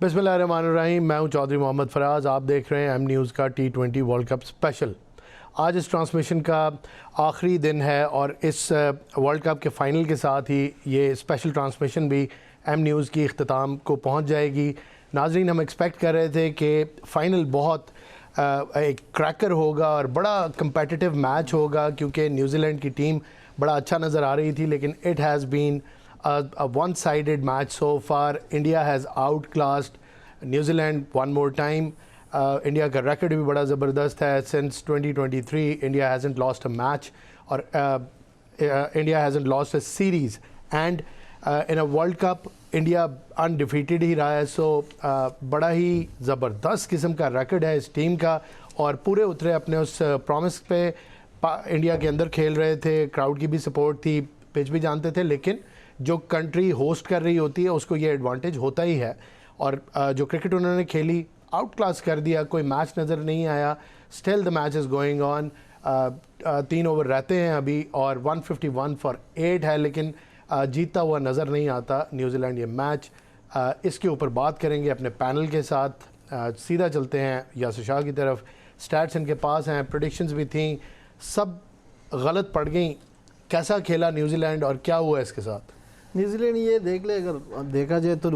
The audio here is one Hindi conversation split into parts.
बिस्मिल्लाहिर्रहमानिर्रहीम। मैं हूं चौधरी मोहम्मद फराज। आप देख रहे हैं एम न्यूज़ का T20 वर्ल्ड कप स्पेशल। आज इस ट्रांसमिशन का आखिरी दिन है और इस वर्ल्ड कप के फ़ाइनल के साथ ही ये स्पेशल ट्रांसमिशन भी एम न्यूज़ की इख्तिताम को पहुंच जाएगी। नाजरीन, हम एक्सपेक्ट कर रहे थे कि फ़ाइनल बहुत एक क्रैकर होगा और बड़ा कम्पेटिटिव मैच होगा, क्योंकि न्यूजीलैंड की टीम बड़ा अच्छा नज़र आ रही थी, लेकिन it has been a one-sided match so far. India has outclassed New Zealand one more time. India का record भी बड़ा ज़बरदस्त है। Since 2023 India hasn't lost a match और India hasn't lost a series, and in a World Cup India undefeated ही रहा है। So बड़ा ही ज़बरदस्त किस्म का record है इस टीम का और पूरे उतरे अपने उस प्रॉमिस पे। इंडिया के अंदर खेल रहे थे, क्राउड की भी सपोर्ट थी, पिच भी जानते थे, लेकिन जो कंट्री होस्ट कर रही होती है उसको ये एडवांटेज होता ही है। और जो क्रिकेट उन्होंने खेली, आउट क्लास कर दिया, कोई मैच नज़र नहीं आया। Still the match is going on. 3 over रहते हैं अभी और 151 फॉर 8 है, लेकिन जीतता हुआ नज़र नहीं आता न्यूजीलैंड ये मैच। इसके ऊपर बात करेंगे अपने पैनल के साथ। सीधा चलते हैं यासिर शाह की तरफ। स्टैट्स इनके पास हैं, प्रेडिक्शंस भी थी, सब गलत पड़ गई। कैसा खेला न्यूजीलैंड और क्या हुआ इसके साथ? न्यूजीलैंड ये देख ले, अगर देखा जाए तो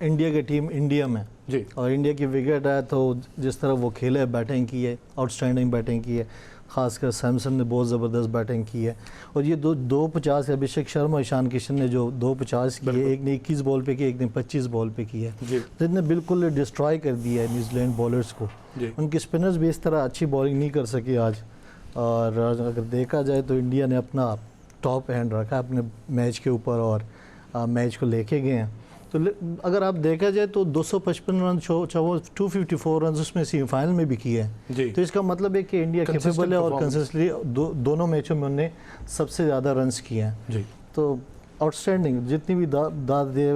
इंडिया की टीम इंडिया में जी, और इंडिया की विकेट है, तो जिस तरह वो खेले, बैटिंग की है, आउटस्टैंडिंग बैटिंग की है। ख़ासकर सैमसन ने बहुत ज़बरदस्त बैटिंग की है। और ये 250 अभिषेक शर्मा, ईशान किशन ने जो 250 की है, एक ने 21 बॉल पे की, एक ने 25 बॉल पे की है, जिसने बिल्कुल डिस्ट्रॉय कर दिया है न्यूजीलैंड बॉलर्स को। उनके स्पिनर्स भी इस तरह अच्छी बॉलिंग नहीं कर सके आज। और अगर देखा जाए तो इंडिया ने अपना टॉप हैंड रखा अपने मैच के ऊपर और मैच को लेके गए हैं। तो अगर आप देखा जाए तो 255 रन, 254 रन उसमें सेमीफाइनल में भी किए हैं। तो इसका मतलब है कि इंडिया कैपेबल है और कंसिस्टेंटली दोनों मैचों में उन्होंने सबसे ज़्यादा रन्स किए हैं। तो आउटस्टैंडिंग, जितनी भी दाद दे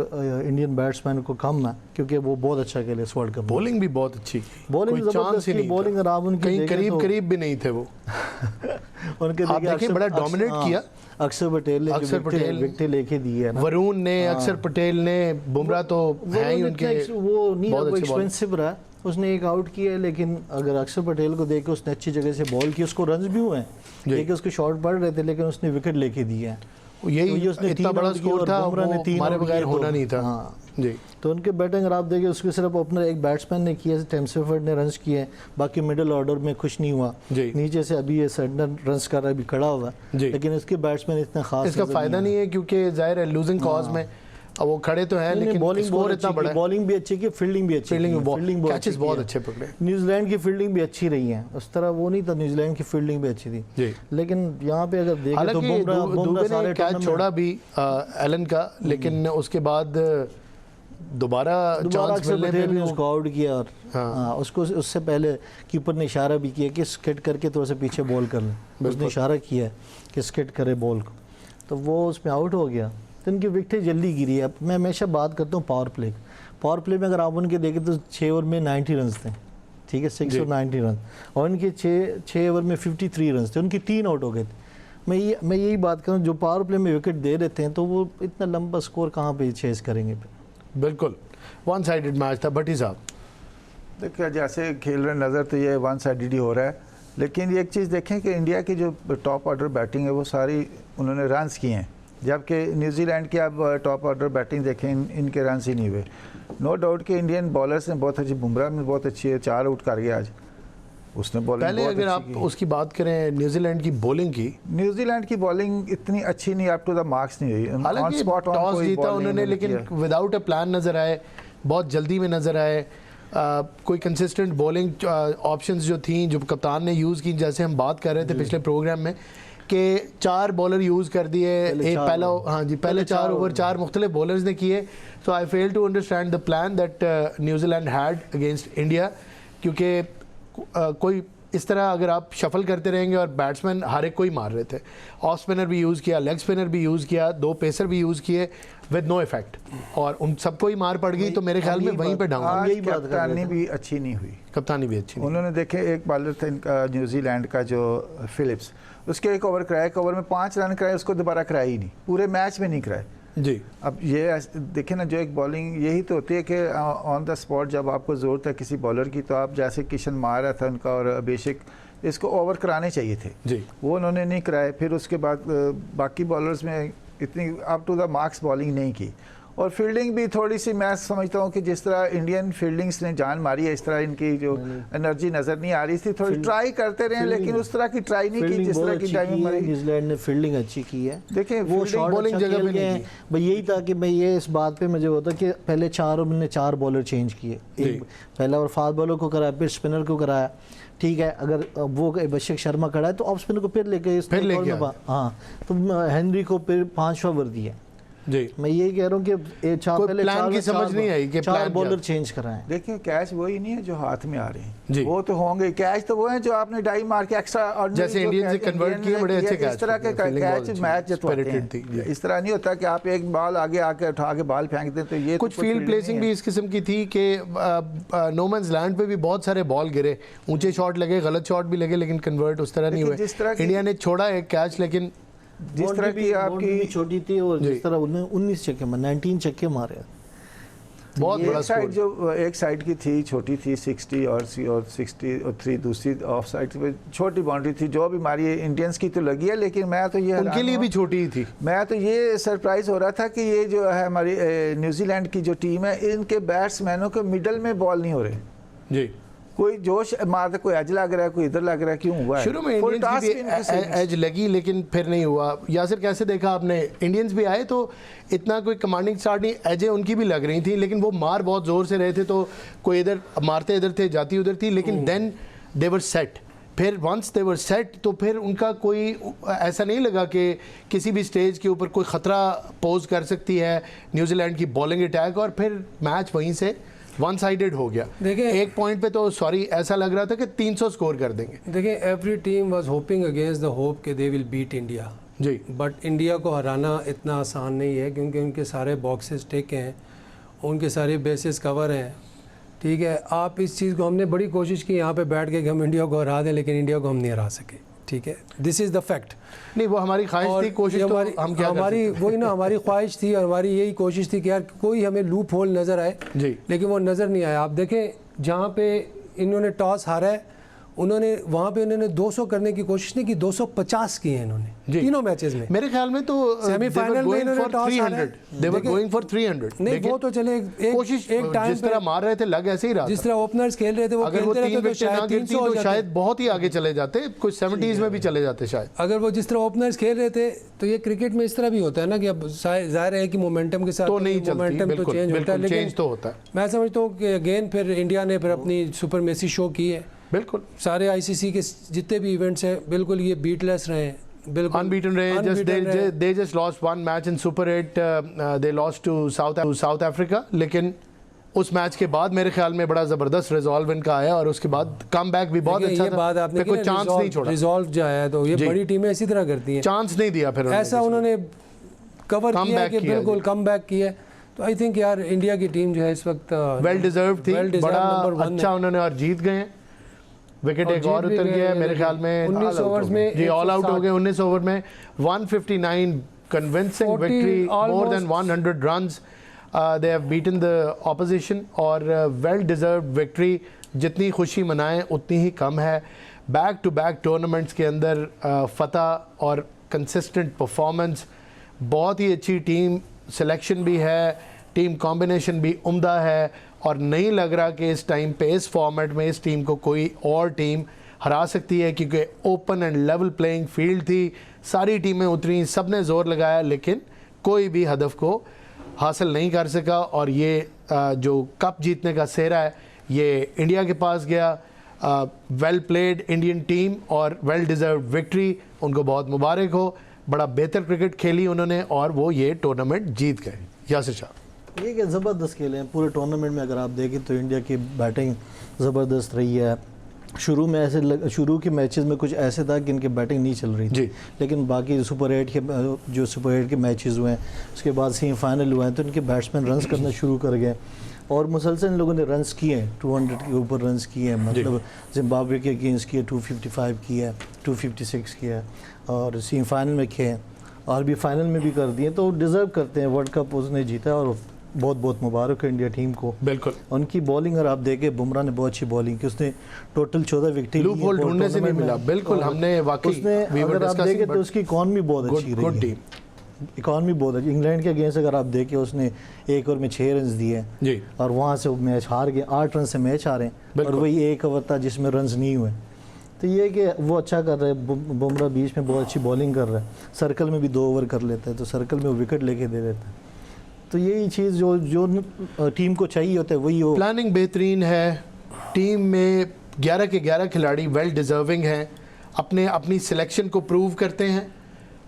इंडियन बैट्समैन को कम है, क्योंकि वो बहुत अच्छा खेले इस वर्ल्ड कप। बॉलिंग भी बहुत अच्छी, बॉलिंग बॉलिंग आप उनकी करीब भी नहीं थे वो। उनके देखिए बड़ा डोमिनेट किया। अक्षर पटेल विकेट लेके दिए है, वरुण ने, अक्षर पटेल ने, बुमराह तो है ही उनके, वो नहीं वो एक्सपेंसिव रहा, उसने एक आउट किया है। लेकिन अगर अक्षर पटेल को देख के उसने अच्छी जगह से बॉल की, उसको रन्स भी हुए हैं, लेकिन उसके शॉट पड़ रहे थे, लेकिन उसने विकेट लेके दिए हैं। यही उसने इतना बड़ा स्कोर था, हमारे बगैर होना नहीं था। हाँ जी। तो उनके बैटिंग अगर आप देखें, उसके सिर्फ अपना एक बैट्समैन ने किया, टेम्सफर्ड ने रन्स किए, बाकी मिडिल ऑर्डर में कुछ नहीं हुआ। नीचे से अभी ये सडन रन्स कर रहा है, अभी खड़ा हुआ, लेकिन इसके बैट्समैन इतना खास इसका फायदा नहीं है, क्योंकि जाहिर है लूजिंग कॉज में अब वो खड़े तो हैं, लेकिन बॉलिंग इतना बड़ा, बॉलिंग भी अच्छी की, फील्डिंग भी अच्छी, फील्डिंग कैचेस बहुत अच्छे पकड़े। न्यूजीलैंड की फील्डिंग भी अच्छी रही है, उस तरह वो नहीं था, न्यूजीलैंड की फील्डिंग भी अच्छी थी। लेकिन यहाँ पे अगर देखें तो बुमराह ने कैच छोड़ा भी एलन का, लेकिन उसके बाद दोबारा चांस मिलने पे भी उसको आउट किया। और हाँ, उसको उससे पहले कीपर ने इशारा भी किया कि स्किट करके थोड़ा सा पीछे बॉल कर ले, उसने इशारा किया कि स्किट करे बॉल को, तो वो उसमें आउट हो गया। तो इनकी विकेटें जल्दी गिरी है। मैं हमेशा बात करता हूँ पावर प्ले में अगर आप उनके देखें तो 6 ओवर में 90 रन थे, ठीक है, 6 और 90 रन, और इनके 6 ओवर में 53 रन थे, उनके 3 आउट हो गए थे। मैं यही बात करूँ, जो पावर प्ले में विकेट दे देते हैं तो वो इतना लंबा स्कोर कहाँ पे चेस करेंगे। बिल्कुल वन साइडेड मैच था। भट्टी साहब देखिए, जैसे खेल रहे नज़र तो ये वन साइडेड ही हो रहा है, लेकिन ये एक चीज़ देखें कि इंडिया की जो टॉप ऑर्डर बैटिंग है वो सारी उन्होंने रन्स किए हैं, जबकि न्यूजीलैंड की आप टॉप ऑर्डर बैटिंग देखें, इनके रन्स ही नहीं हुए। नो डाउट कि इंडियन बॉलर्स ने बहुत अच्छी, बुमराह में बहुत अच्छी है, 4 आउट कर गया आज उसने बॉलिंग। पहले अगर आप उसकी बात करें न्यूजीलैंड की बॉलिंग की, न्यूजीलैंड की बॉलिंग इतनी अच्छी नहीं, अप टू द मार्क्स नहीं रही। हालांकि टॉस जीता उन्होंने, लेकिन विदाउट अ प्लान नज़र आए, बहुत जल्दी में नज़र आए। कोई कंसिस्टेंट बॉलिंग ऑप्शंस जो थी, जो कप्तान ने यूज़ की, जैसे हम बात कर रहे थे पिछले प्रोग्राम में कि 4 बॉलर यूज़ कर दिए, एक पहला, हाँ जी, पहले 4 ओवर 4 मुख्तलिफ बॉलर्स ने किए। So I fail to understand the plan that New Zealand had against India, क्योंकि कोई इस तरह अगर आप शफल करते रहेंगे और बैट्समैन हर एक को ही मार रहे थे, ऑफ स्पिनर भी यूज़ किया, लेग स्पिनर भी यूज़ किया, 2 पेसर भी यूज़ किए विद नो इफेक्ट, और उन सबको ही मार पड़ गई। तो मेरे ख्याल में वहीं पे डाउन। कप्तानी भी अच्छी नहीं हुई, कप्तानी भी अच्छी। उन्होंने देखे, एक बॉलर था इनका न्यूजीलैंड का जो फिलिप्स, उसके 1 ओवर कराया, 1 ओवर में 5 रन कराए, उसको दोबारा कराया ही नहीं, पूरे मैच में नहीं कराए। जी। अब ये देखें ना, जो एक बॉलिंग यही तो होती है कि ऑन द स्पॉट जब आपको ज़रूरत है किसी बॉलर की, तो आप जैसे किशन मार रहा था उनका और अभिषेक, इसको ओवर कराने चाहिए थे जी, वो उन्होंने नहीं कराए। फिर उसके बाद बाकी बॉलर्स में इतनी up to the marks bowling नहीं की, और फील्डिंग भी थोड़ी सी, मैं समझता हूँ कि जिस तरह इंडियन फील्डिंग्स ने जान मारी है, इस तरह इनकी जो एनर्जी नज़र नहीं आ रही थी। थोड़ी ट्राई करते रहे लेकिन उस तरह की ट्राई नहीं की जिस तरह की टाइमिंग मारी। न्यूजीलैंड ने फील्डिंग अच्छी की है, देखिए वो शॉट बॉलिंग जगह पे नहीं की। भाई यही था कि मैं ये इस बात पे मुझे होता कि पहले 4 ओवर में 4 बॉलर चेंज किए, एक पहला ओवर फास्ट बॉलर को कराया, फिर स्पिनर को कराया। ठीक है, अगर वो अभिषेक शर्मा खड़ा है तो ऑफ स्पिनर को फिर लेके हाँ, तो हेनरी को फिर 5वां ओवर दिया। जी, मैं यही कह रहा हूँ कि पहले प्लान की समझ नहीं आई कि 4 बॉलर चेंज कराएं। देखिए कैच वही नहीं है जो हाथ में आ रहे हैं, जी, वो तो होंगे। कैच तो वो है जो आपने डाई मार के एक्स्ट्रा, और जैसे इंडियन से कन्वर्ट किए, बड़े अच्छे कैच, इस तरह के कैच मैच जितवाते हैं। इस तरह नहीं होता कि आप एक बॉल आगे आके उठा के बॉल फेंक दें। तो ये कुछ फील्ड प्लेसिंग भी इस किस्म की थी कि नो मैंस लैंड पे भी बहुत सारे बॉल गिरे, ऊंचे शॉट लगे, गलत शॉट भी लगे, लेकिन कन्वर्ट उस तरह नहीं हुए। इंडिया ने छोड़ा एक कैच, लेकिन जिस तरह की आपकी छोटी थी और जिस तरह उन्होंने 19 छक्के 19 छक्के मारे, बहुत बड़ा साइड जो एक साइड की थी छोटी थी 60 और 63, दूसरी ऑफ साइड पे छोटी बाउंड्री थी। जो भी मारी है इंडियंस की तो लगी है, लेकिन मैं तो ये उनके लिए भी छोटी ही थी। मैं तो ये सरप्राइज हो रहा था कि ये जो है हमारी न्यूजीलैंड की जो टीम है, इनके बैट्समैनों के मिडल में बॉल नहीं हो रहे जी, कोई जोश मारता, कोई एज लग रहा है, कोई इधर लग रहा है, क्यों हुआ है? शुरू में इंडियंस भी एज लगी लेकिन फिर नहीं हुआ। यासिर कैसे देखा आपने? इंडियंस भी आए तो इतना कोई कमांडिंग स्टार्ट नहीं, एजें उनकी भी लग रही थी, लेकिन वो मार बहुत ज़ोर से रहे थे, तो कोई इधर मारते इधर थे, जाती उधर थी, लेकिन देन दे वर सेट। फिर वंस दे वर सेट तो फिर उनका कोई ऐसा नहीं लगा कि किसी भी स्टेज के ऊपर कोई ख़तरा पोज कर सकती है न्यूजीलैंड की बॉलिंग अटैक, और फिर मैच वहीं से वन साइडेड हो गया। देखिए एक पॉइंट पे तो ऐसा लग रहा था कि 300 स्कोर कर देंगे। देखिए every team was hoping against the hope कि दे विल बीट इंडिया जी, बट इंडिया को हराना इतना आसान नहीं है, क्योंकि उनके सारे बॉक्सेस टिक हैं, उनके सारे बेसिस कवर हैं। ठीक है, आप इस चीज़ को, हमने बड़ी कोशिश की यहाँ पे बैठ के कि हम इंडिया को हरा दें, लेकिन इंडिया को हम नहीं हरा सके। ठीक है, दिस इज़ द फैक्ट। नहीं वो हमारी ख्वाहिश थी, कोशिश तो हम क्या हमारी वही ना, हमारी ख्वाहिश थी और हमारी यही कोशिश थी कि यार कोई हमें लूप होल नज़र आए जी, लेकिन वो नज़र नहीं आया। आप देखें जहाँ पे इन्होंने टॉस हारा है, उन्होंने वहाँ पे उन्होंने 200 करने की कोशिश नहीं की, 250 किए हैं इन्होंने तीनों मैचेस में। मेरे ख्याल में तो सेमीफाइनल में इन्होंने टॉस हारा है, they were going for 300। नहीं वो तो चले कोशिश एक टाइम जिस तरह मार रहे थे लग ऐसे ही रहा, जिस तरह ओपनर्स खेल रहे थे वो अगर वो खेलते 3 रहते विकेट ना गिरती तो शायद बहुत ही आगे चले जाते, कुछ 70s में भी चले जाते शायद। अगर वो जिस तरह ओपनर्स खेल रहे थे, तो ये क्रिकेट में इस तरह भी होता है ना कि अब जाहिर है कि मोमेंटम के साथ तो नहीं चलती, मोमेंटम तो चेंज होता है, लेकिन चेंज तो होता है। मैं समझता हूँ कि अगेन फिर इंडिया ने फिर अपनी सुपरमेसी शो की है। बिल्कुल सारे आईसीसी के जितने भी इवेंट्स हैं बिल्कुल ये बीटलेस रहे हैं, बिल्कुल अनबीटन रहे। they just lost one match in Super 8, they lost to South Africa, लेकिन उस मैच के बाद मेरे ख्याल में बड़ा ज़बरदस्त रिजॉल्व इनका आया, और उसके बाद कम बैक भी बहुत अच्छा था। बात आपने कोई चांस नहीं छोड़ा, रिजॉल्व जो आया तो ये बड़ी टीमें इसी तरह करती हैं, चांस नहीं दिया फिर ऐसा उन्होंने कवर किया कि बिल्कुल कम बैक किया। तो आई थिंक यार इंडिया की टीम जो है इस वक्त वेल डिजर्व थी, बड़ा अच्छा उन्होंने, और जीत गए। विकेट एक और उतर गया है मेरे ख्याल में 19 ओवर्स में, जी ऑल आउट हो गए 19 ओवर में। 159 convincing victory, more than 100 runs, they have beaten the opposition, और वेल डिजर्व विक्ट्री। जितनी खुशी मनाएं उतनी ही कम है। बैक टू बैक टूर्नामेंट्स के अंदर फतह और कंसिस्टेंट परफॉर्मेंस, बहुत ही अच्छी टीम सिलेक्शन भी है, टीम कॉम्बिनेशन भी उम्दा है, और नहीं लग रहा कि इस टाइम पे इस फॉर्मेट में इस टीम को कोई और टीम हरा सकती है, क्योंकि open and level playing field थी, सारी टीमें उतरी, सब ने ज़ोर लगाया, लेकिन कोई भी हदफ को हासिल नहीं कर सका। और ये जो कप जीतने का सेहरा है ये इंडिया के पास गया। वेल प्लेड इंडियन टीम और वेल डिज़र्व विक्ट्री, उनको बहुत मुबारक हो। बड़ा बेहतर क्रिकेट खेली उन्होंने और वो ये टूर्नामेंट जीत गए। यासिर शाह, ये कि ज़बरदस्त खेले हैं पूरे टूर्नामेंट में। अगर आप देखें तो इंडिया की बैटिंग ज़बरदस्त रही है। शुरू में शुरू के मैचेस में कुछ ऐसे था कि इनकी बैटिंग नहीं चल रही थी, लेकिन बाकी सुपर 8 के मैचेस हुए हैं, उसके बाद सेमीफाइनल हुए हैं, तो इनके बैट्समैन रन्स करना शुरू कर गए और मुसलसल इन लोगों ने रन्स किए हैं, 200 के ऊपर रन्स किए हैं। मतलब जिम्बाब्वे के अगेंस्ट किए 255 किया है, 256 किया है, और सेमीफाइनल में किए हैं। और भी फाइनल में भी कर दिए, तो डिज़र्व करते हैं। वर्ल्ड कप उसने जीता और बहुत बहुत मुबारक है इंडिया टीम को। बिल्कुल उनकी बॉलिंग अगर आप देखें, बुमराह ने बहुत अच्छी बॉलिंग की, उसने टोटल 14 विकेट लूप होल ढूंढने से नहीं मिला। बिल्कुल हमने वाकई उसने अगर आप देखें तो उसकी इकॉनमी बहुत अच्छी गुड रही टीम, है। इकॉनमी बहुत अच्छी। इंग्लैंड के अगेंस्ट अगर आप देखें, उसने एक ओवर में 6 रन दिए जी, और वहाँ से वो मैच हार गए। 8 रन से मैच हारे और बिल्कुल। वही एक ओवर था जिसमें रन्स नहीं हुए। तो ये कि वो अच्छा कर रहे हैं। बुमराह बीच में बहुत अच्छी बॉलिंग कर रहा है, सर्कल में भी 2 ओवर कर लेता है, तो सर्कल में वो विकेट लेके दे देता है। तो यही चीज़ जो टीम को चाहिए होता है वही हो। प्लानिंग बेहतरीन है, टीम में 11 के 11 खिलाड़ी वेल डिज़र्विंग हैं, अपनी सिलेक्शन को प्रूव करते हैं।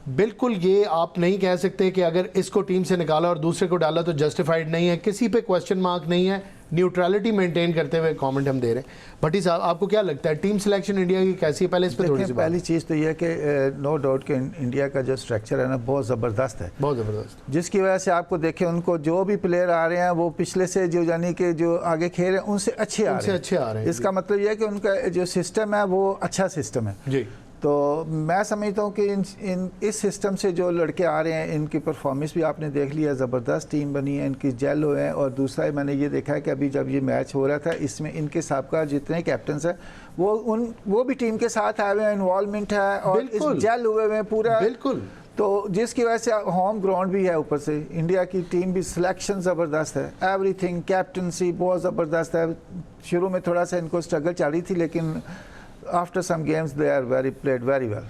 बिल्कुल ये आप नहीं कह सकते कि अगर इसको टीम से निकाला और दूसरे को डाला तो जस्टिफाइड नहीं है, किसी पे क्वेश्चन मार्क नहीं है। न्यूट्रलिटी मेंटेन करते हुए कमेंट हम दे रहे हैं। भट्टी साहब, आपको क्या लगता है टीम सिलेक्शन इंडिया की कैसी है? पहले इस पे थोड़ी सी पहली चीज़ तो यह है कि नो डाउट कि इंडिया का जो स्ट्रक्चर है ना बहुत ज़बरदस्त है, बहुत ज़बरदस्त, जिसकी वजह से आपको देखें उनको जो भी प्लेयर आ रहे हैं वो पिछले से जो यानी कि जो आगे खेल रहे हैं उनसे अच्छे आ रहे हैं। इसका मतलब यह है कि उनका जो सिस्टम है वो अच्छा सिस्टम है जी। तो मैं समझता हूँ कि इस सिस्टम से जो लड़के आ रहे हैं इनकी परफॉर्मेंस भी आपने देख लिया, ज़बरदस्त टीम बनी है, इनकी जेल हुए हैं। और दूसरा मैंने ये देखा है कि अभी जब ये मैच हो रहा था इसमें इनके साबका जितने कैप्टन्स हैं वो भी टीम के साथ आए हुए हैं, इन्वॉल्वमेंट है और इस जेल हुए हुए हैं पूरा। बिल्कुल, तो जिसकी वजह से होम ग्राउंड भी है, ऊपर से इंडिया की टीम भी सिलेक्शन ज़बरदस्त है, एवरीथिंग, कैप्टनसी बहुत ज़बरदस्त है। शुरू में थोड़ा सा इनको स्ट्रगल चल रही थी लेकिन after some games they are played very well.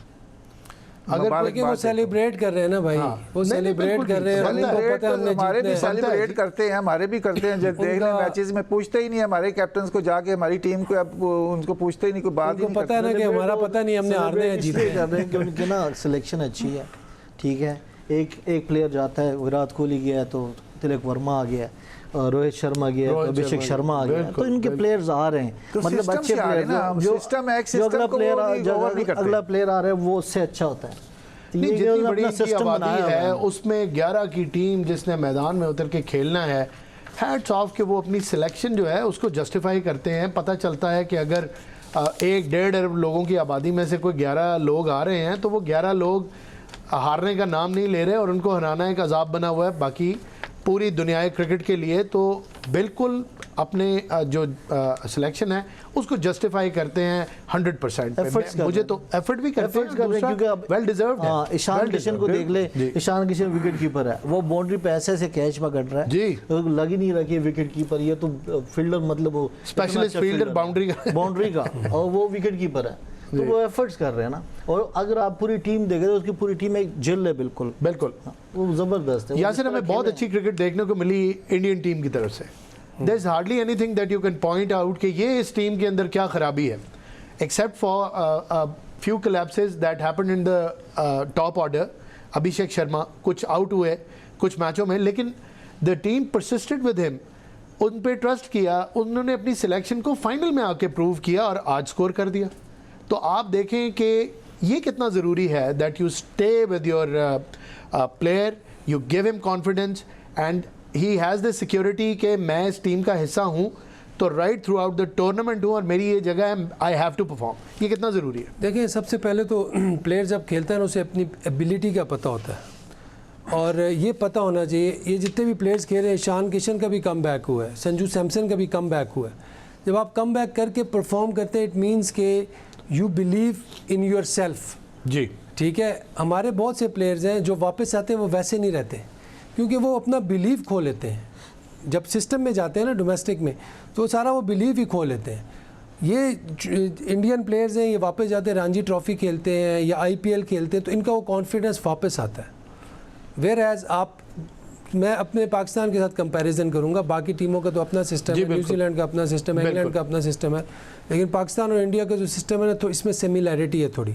अगर लेकिन वो सेलिब्रेट कर रहे हैं ना भाई, वो सेलिब्रेट कर रहे हैं, उनको पता है हमने हमारे भी जीतना है। सेलिब्रेट करते हैं, हमारे भी करते हैं। जब देख रहे मैचेस में पूछते ही नहीं हमारे कैप्टन्स को जाके, हमारी टीम को अब उनको पूछते ही नहीं, कोई बात ही नहीं पता है ना कि हमारा पता नहीं हमने हारने हैं जीतने कर रहे हैं कि उनकी ना सिलेक्शन अच्छी है। ठीक है, एक प्लेयर जाता है, विराट कोहली गया है तो तिलक वर्मा आ गया, रोहित शर्मा गया, अभिषेक शर्मा आ गया, तो इनके प्लेयर्स आ रहे हैं। तो मतलब अच्छे प्लेयर जो अगला प्लेयर आ रहा है वो उससे अच्छा होता है। नहीं, जितनी बड़ी इनकी आबादी है उसमें 11 की टीम जिसने मैदान में उतर के खेलना है, हैट्स ऑफ कि वो अपनी सिलेक्शन जो है उसको जस्टिफाई करते हैं। पता चलता है कि अगर 1-1.5 अरब लोगों की आबादी में से कोई 11 लोग आ रहे हैं तो वो 11 लोग हारने का नाम नहीं ले रहे और उनको हराना एक अजाब बना हुआ है बाकी पूरी दुनिया क्रिकेट के लिए। तो बिल्कुल अपने जो सिलेक्शन है उसको जस्टिफाई करते हैं 100%। मुझे तो एफर्ट भी करते हैं क्योंकि वेल डिजर्व्ड है। ईशान किशन को देख ले, ईशान किशन विकेट कीपर है, वो बाउंड्री पे ऐसे से कैच पकड़ रहा है जी, लग ही नहीं रहा कि विकेट कीपर, ये तो फील्डर, मतलब वो स्पेशलिस्ट फील्डर बाउंड्री का और वो विकेट कीपर है। तो वो एफर्ट्स कर रहे हैं ना। और अगर आप पूरी टीम देखें तो उसकी पूरी टीम एक जिल है, बिल्कुल वो ज़बरदस्त है। यासिर, हमें बहुत अच्छी क्रिकेट देखने को मिली इंडियन टीम की तरफ से। There is hardly anything that you can point out कि ये इस टीम के अंदर क्या खराबी है, except for few collapses that happened in the top order. Abhishek Sharma कुछ आउट हुए कुछ मैचों में, लेकिन the team persisted with him, उन पे ट्रस्ट किया, उन्होंने अपनी सिलेक्शन को फाइनल में आके प्रूव किया और आज स्कोर कर दिया। तो आप देखें कि ये कितना ज़रूरी है that you stay with your player, you give him confidence and he has the security कि मैं इस टीम का हिस्सा हूँ तो right through out the tournament हूँ और मेरी ये जगह है, आई हैव टू परफॉर्म। ये कितना ज़रूरी है? देखिए, सबसे पहले तो प्लेयर जब खेलता है ना उसे अपनी एबिलिटी का पता होता है और ये पता होना चाहिए। ये जितने भी प्लेयर्स खेल रहे हैं, ईशान किशन का भी कम बैक हुआ है, संजू सैमसन का भी कम बैक हुआ है। जब आप कम बैक करके परफॉर्म करते हैं, इट मीन्स के you believe in your self जी। ठीक है, हमारे बहुत से प्लेयर्स हैं जो वापस आते हैं वो वैसे नहीं रहते क्योंकि वो अपना बिलीव खो लेते हैं। जब सिस्टम में जाते हैं ना डोमेस्टिक में, तो सारा वो बिलीव ही खो लेते हैं। ये इंडियन प्लेयर्स हैं, ये वापस जाते हैं, रणजी ट्रॉफी खेलते हैं या IPL खेलते हैं, तो इनका वो कॉन्फिडेंस वापस आता है। वेयर एज मैं अपने पाकिस्तान के साथ कंपैरिजन करूंगा, बाकी टीमों का तो अपना सिस्टम है, न्यूजीलैंड का अपना सिस्टम है, इंग्लैंड का अपना सिस्टम है, लेकिन पाकिस्तान और इंडिया का जो सिस्टम है ना, तो इसमें सिमिलैरिटी है थोड़ी,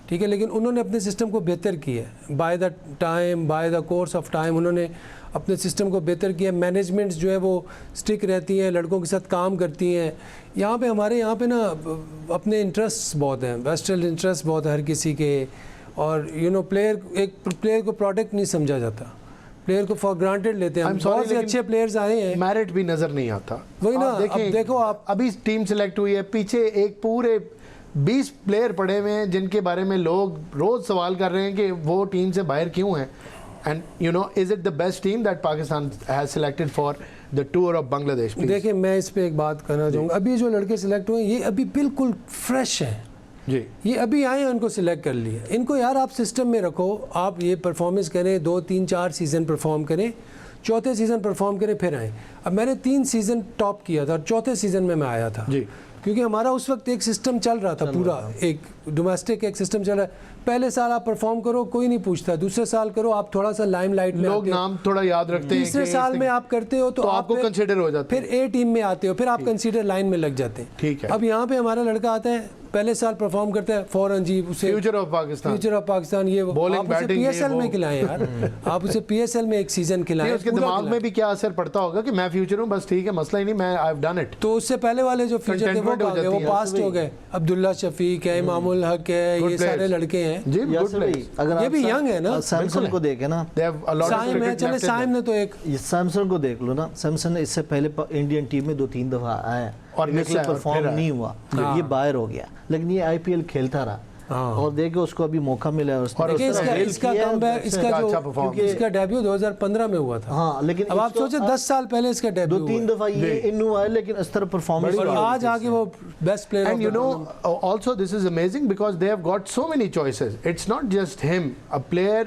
ठीक है। लेकिन उन्होंने अपने सिस्टम को बेहतर किया है by the time, by the course of time उन्होंने अपने सिस्टम को बेहतर किया। मैनेजमेंट्स जो है वो स्टिक रहती हैं, लड़कों के साथ काम करती हैं। यहाँ पे हमारे यहाँ पे ना अपने इंटरेस्ट बहुत हैं, वेस्टर्न इंटरेस्ट बहुत है हर किसी के, और एक प्लेयर को प्रोडक्ट नहीं समझा जाता, प्लेयर को फॉर ग्रांटेड लेते हैं। बहुत से अच्छे प्लेयर्स आए हैं, मेरिट भी नज़र नहीं आता। वही ना, देखो आप अभी टीम सेलेक्ट हुई है, पीछे एक पूरे 20 प्लेयर पड़े हुए हैं जिनके बारे में लोग रोज़ सवाल कर रहे हैं कि वो टीम से बाहर क्यों हैं. And you know, is it the best team that Pakistan has selected for the tour of Bangladesh? देखिए, मैं इस पे एक बात करना चाहूँगा. अभी जो लड़के सिलेक्ट हुए ये अभी बिल्कुल फ्रेश हैं जी. ये अभी आए हैं, उनको सिलेक्ट कर लिया. इनको यार आप सिस्टम में रखो, आप ये परफॉर्मेंस करें, 2 3 4 सीज़न परफॉर्म करें, चौथे सीज़न परफॉर्म करें, फिर आए. अब मैंने 3 सीज़न टॉप किया था, चौथे सीज़न में मैं आया था जी. क्योंकि हमारा उस वक्त एक सिस्टम चल रहा था पूरा, एक डोमेस्टिक एक सिस्टम चल रहा है. पहले साल आप परफॉर्म करो, कोई नहीं पूछता. दूसरे साल करो, आप थोड़ा सा लाइमलाइट में लोग नाम थोड़ा याद रखते हैं. तीसरे साल में आप करते हो तो आपको कंसीडर हो जाता है. फिर ए टीम में आते हो, फिर आप कंसीडर लाइन में लग जाते हैं. ठीक है. अब यहाँ पे हमारा लड़का आता है, पहले साल परफॉर्म करता है, फौरन जी उसे फ्यूचर ऑफ पाकिस्तान, ये Bowling, आप उसे batting, पीएसएल ये में वो. खिलाएं यार. आप उसे पीएसएल में एक सीजन खिलाएं. उसके पूरा दिमाग में खिलाएं. भी क्या असर पड़ता होगा कि मैं फ्यूचर हूँ, बस ठीक है, मसला ही नहीं, मैं आई हैव डन इट. तो उससे पहले वाले जो फ्यूचर थे वो Contentment हो कहाँ गए? वो जाती है. पास्ट हो गए. अब्दुल्ला शफीक है, इमामुल हक है, Good ये सारे players. लड़के हैं. जी, गुड यासिर भाई, प्लेयर्स. अगर ये आप भी young है ना? सैमसन को देखें ना, they have a lot of Saim है, चले साइम ने तो एक ये सैमसन को देख लो ना. सैमसन ने इससे पहले इंडियन टीम में 2-3 दफा आया और लेकिन निकला है और परफॉर्म फिर नहीं हुआ. हाँ. ये बाहर हो गया, लेकिन ये आईपीएल खेलता रहा. हाँ. और देखो उसको अभी मौका मिला है. उसने और देखिए उसने इसका fail इसका किया, कमबैक, इसका अच्छा जो perform क्योंकि इसका डेब्यू 2015 में हुआ था. हाँ, लेकिन अब आप इसको सोचे 10 साल पहले इसका डेब्यू 2-3 दफा ये इन हुआ है, लेकिन इस तरह परफॉर्मेंस और आज आके वो best player. And you know, also this is amazing because they have got so many choices. It's not just him, a player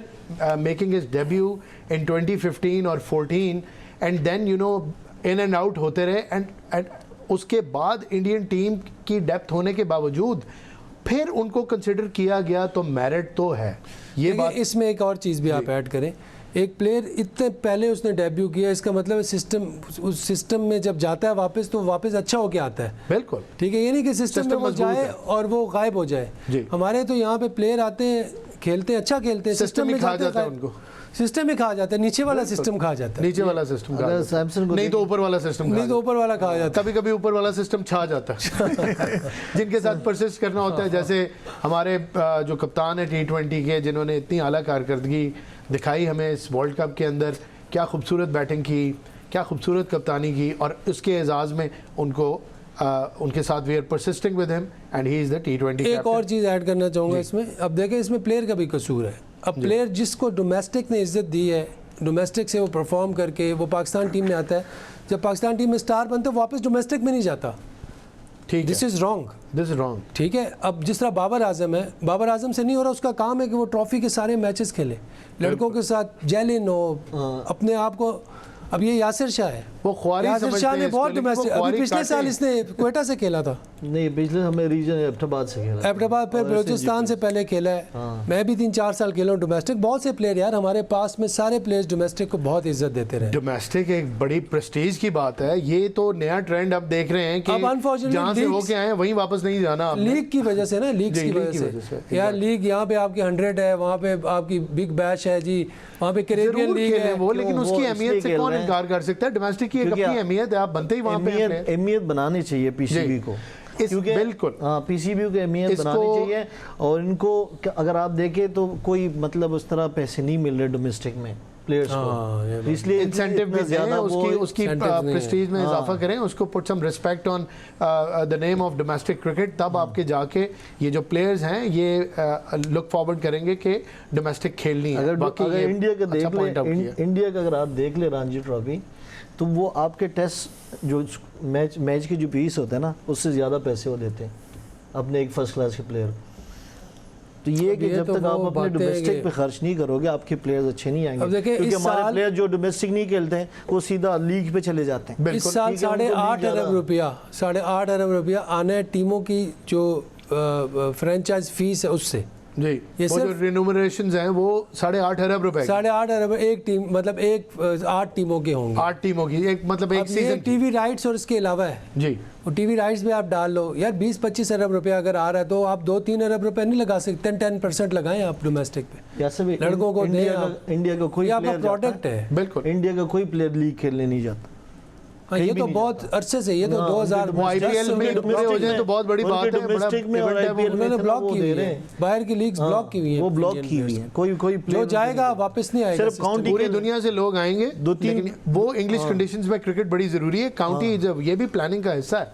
making his debut in 2015 or 14, and then you know in and out होते रहे, and उसके बाद इंडियन टीम की डेप्थ होने के बावजूद फिर उनको कंसिडर किया गया, तो मेरिट तो है. ये बात इसमें एक और चीज़ भी आप ऐड करें. एक प्लेयर इतने पहले उसने डेब्यू किया, इसका मतलब सिस्टम, उस सिस्टम में जब जाता है वापस तो वापस अच्छा होके आता है. बिल्कुल ठीक है, ये नहीं कि सिस्टम में वो मजबूत जाए है. और वो गायब हो जाए. जी. हमारे तो यहाँ पे प्लेयर आते हैं, खेलते हैं, अच्छा खेलते हैं, सिस्टम में ही खा जाते हैं, जाता है गायब. उनको. सिस्टम ही खा जाता है, नीचे वाला सिस्टम खा जाता है. नीचे वाला सिस्टम खा अगर जाता है. सैमसन को नहीं तो ऊपर वाला सिस्टम नहीं तो ऊपर वाला खा जाता है. कभी कभी ऊपर वाला सिस्टम छा जाता है. जिनके साथ परसिस्ट करना होता है, जैसे हमारे जो कप्तान है T20 के, जिन्होंने इतनी आला कारकर्दगी दिखाई हमें इस वर्ल्ड कप के अंदर, क्या खूबसूरत बैटिंग की, क्या खूबसूरत कप्तानी की, और उसके एजाज़ में उनको उनके साथ we are persisting with him and he is the T20 एक और चीज़ ऐड करना चाहूँगा इसमें. अब देखें, इसमें प्लेयर का भी कसूर है. अब प्लेयर जिसको डोमेस्टिक ने इज्जत दी है, डोमेस्टिक से वो परफॉर्म करके वो पाकिस्तान टीम में आता है, जब पाकिस्तान टीम में स्टार बनता है वापस डोमेस्टिक में नहीं जाता. ठीक दिस है, is wrong. This is wrong. ठीक है. अब जिस तरह बाबर आजम है, बाबर आजम से नहीं हो रहा, उसका काम है कि वो ट्रॉफी के सारे मैचेस खेले, लड़कों के साथ जेलिन हो, अपने आप को. अब ये यासिर शाह है, वो ख्वारी यासिर समझते शाह हैं ने इसको, बहुत लेकिन वो डोमेस्टिक, अभी ख्वारी पिछले साल काटे. इसने क्वेटा से खेला था, नहीं, पिछले हमें रीजन एबटाबाद से खेला. एबटाबाद पे बलूचिस्तान से पहले खेला है. मैं भी 3-4 साल खेला हूँ डोमेस्टिक. बहुत से प्लेयर यार हमारे पास में, सारे प्लेयर्स डोमेस्टिक को बहुत इज्जत देते रहे. डोमेस्टिक एक बड़ी प्रेस्टीज की बात है. ये तो नया ट्रेंड अब देख रहे हैं कि अब unfortunately जहाँ से leagues- होके आए हैं वहीं वापस नहीं जाना आपने. लीग की वजह से ना, लीग्स जी, की लीग की वजह वजह से से, यार. लीग यहाँ पे आपकी 100 है, वहाँ पे आपकी बिग बैश है जी, वहाँ पे कैरेबियन जरूर लीग खेलें है. वो, लेकिन क्यों? उसकी वो अहमियत इसलिए से खेल कौन रहे हैं. इनकार कर सकता है. डोमेस्टिक की एक क्योंकि अपनी अहमियत है, आप बनते ही वहाँ पे हैं player. अहमियत बनानी चाहिए पीसीबी को. क्योंकि बिल्कुल. हाँ, पीसीबी को अहमियत इसको- बनानी चाहिए. और इनको अगर आप देखें तो कोई मतलब उस तरह पैसे नहीं मिल रहे डोमेस्टिक में प्लेयर्स हाँ, ये को, बात। इसलिए इंसेंटिव भी दें, उसकी incentives नहीं प्रेस्टीज में हाँ. इजाफा करें, उसको put some respect on the name of domestic cricket. तब आपके जाके ये जो प्लेयर्स हैं ये लुक फॉरवर्ड करेंगे कि डोमेस्टिक खेलनी है. अगर बाकी अगर ये इंडिया का अच्छा point out देख किया. ले, इंडिया का अगर आप देख ले रणजी ट्रॉफी, तो वो आपके टेस्ट जो मैच की जो फीस होता है ना, उससे ज़्यादा पैसे वो देते हैं अपने एक फर्स्ट क्लास के प्लेयर को. तो ये कि ये जब तो तक आप वो अपने बातें डोमेस्टिक कि- पे खर्च नहीं करोगे, आपके प्लेयर्स अच्छे नहीं आएंगे. अब देखिए, क्योंकि इस हमारे साल- प्लेयर जो डोमेस्टिक नहीं खेलते हैं वो सीधा लीग पे चले जाते हैं. बिल्कुल. इस साल ठीक है, उनको 8.5 लीग अरब रुपया, 8.5 अरब रुपया आने है टीमों की जो फ्रेंचाइज फीस है उससे. जी, ये वो जो सिर्फ- रिन्यूमरेशंस हैं वो 8.5 अरब रुपए की. 8.5 अरब एक टीम, मतलब 8 टीमों के होंगे. 8 टीमों की एक, मतलब एक अब ये सीजन की. टीवी राइट्स और इसके अलावा है. जी, और टीवी राइट्स में आप डाल लो यार, 20-25 अरब रुपया अगर आ रहा है तो आप 2-3 अरब रुपया नहीं लगा सकते. 10% लगाएं आप डोमेस्टिक पे, जैसे भी लड़कों को दें आप. इंडिया का कोई ये आपका प्लेयर प्रोडक्ट है. बिल्कुल. इंडिया का कोई प्लेयर लीग खेलने नहीं जाता. हाँ, ये कहीं भी तो नहीं बहुत अरसे से, ये तो हाँ, 2000 वो IPL में उन्होंने पूरे हो जाए तो बहुत बड़ी बात है. बड़ा डोमेस्टिक में और event है वो. IPL में उन्होंने इतना ब्लॉक वो की दे हुई रहे है, हैं. बाहर की लीग्स ब्लॉक की हुई है. वो ब्लॉक Indian की हुई players है. कोई जो प्लेयर जाएगा वापस नहीं आएगा. सिर्फ system. काउंटी पूरी दुनिया से लोग आएंगे. 2-3 लेकिन वो इंग्लिश कंडीशंस में क्रिकेट बड़ी ज़रूरी है. काउंटी जब ये भी प्लानिंग का हिस्सा है.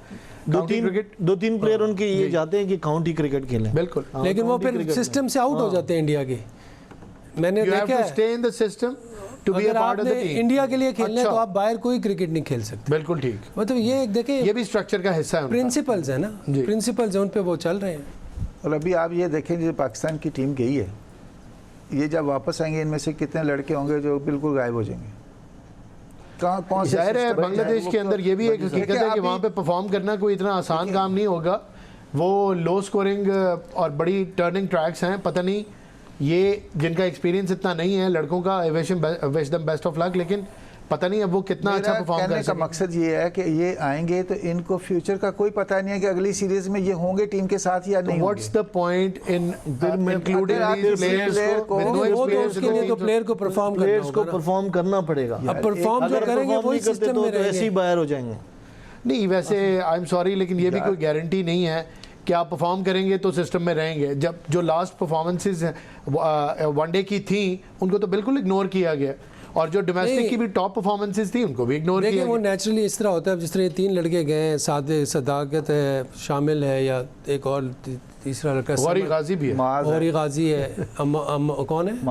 दो तीन प्लेयर उनके ये जाते हैं कि काउंटी क्रिकेट खेलें। बिल्कुल, लेकिन वो फिर सिस्टम से आउट हो जाते हैं इंडिया के। मैंने you have देखा to है, stay in the system to be a अगर part of the आपने team। इंडिया के लिए खेलना है तो अच्छा। आप बाहर कोई क्रिकेट नहीं खेल सकते। बिल्कुल ठीक, मतलब ये एक देखें, ये भी स्ट्रक्चर का हिस्सा है उनका। प्रिंसिपल्स है ना, जी। प्रिंसिपल्स है, उन पे वो चल रहे हैं। और अभी आप ये देखें जो पाकिस्तान की टीम गई है, ये जब वापस आएंगे इनमें से कितने लड़के होंगे जो बिल्कुल गायब हो जाएंगे। कौन से जाहिर है system बांग्लादेश वो के अंदर ये भी एक देखिए, हकीकत है कि अभी- वहाँ पे परफॉर्म करना कोई इतना आसान काम नहीं होगा। वो लो स्कोरिंग और बड़ी टर्निंग ट्रैक्स हैं, पता नहीं ये जिनका एक्सपीरियंस इतना नहीं है लड़कों का, wish them best of luck, लेकिन पता नहीं अब वो कितना अच्छा मेरा परफॉर्म कर कहने का सकें। मकसद ये है कि ये आएंगे तो इनको फ्यूचर का कोई पता नहीं है कि अगली सीरीज में ये होंगे टीम के साथ या नहीं what's the point in including अगर आप these किसी players player को को- with no वो तो experience उसके in the लिए तो team? प्लेयर को परफॉर्म करना प्लेयर्स को होगा ना। परफॉर्म करना पड़ेगा। अब परफॉर्म जो अगर करेंगे परफॉर्म वही नहीं करते सिस्टम में तो ऐसे ही रहेंगे। बाहर हो जाएंगे। नहीं वैसे आई एम सॉरी लेकिन ये भी कोई गारंटी नहीं है कि आप परफॉर्म करेंगे तो सिस्टम में रहेंगे। जब जो लास्ट परफॉर्मेंसेस वनडे की थी उनको तो बिल्कुल इग्नोर किया गया, और जो डोमेस्टिक नहीं। की भी टॉप परफॉर्मेंसेस थी उनको भी इग्नोर देखिए किया वो गया। नेचुरली इस तरह होता है, जिस तरह ये 3 लड़के गए हैं, सदाकत है शामिल है, या एक और तीसरा लड़का गौरी गाजी भी है, माज गौरी गाजी है, कौन है,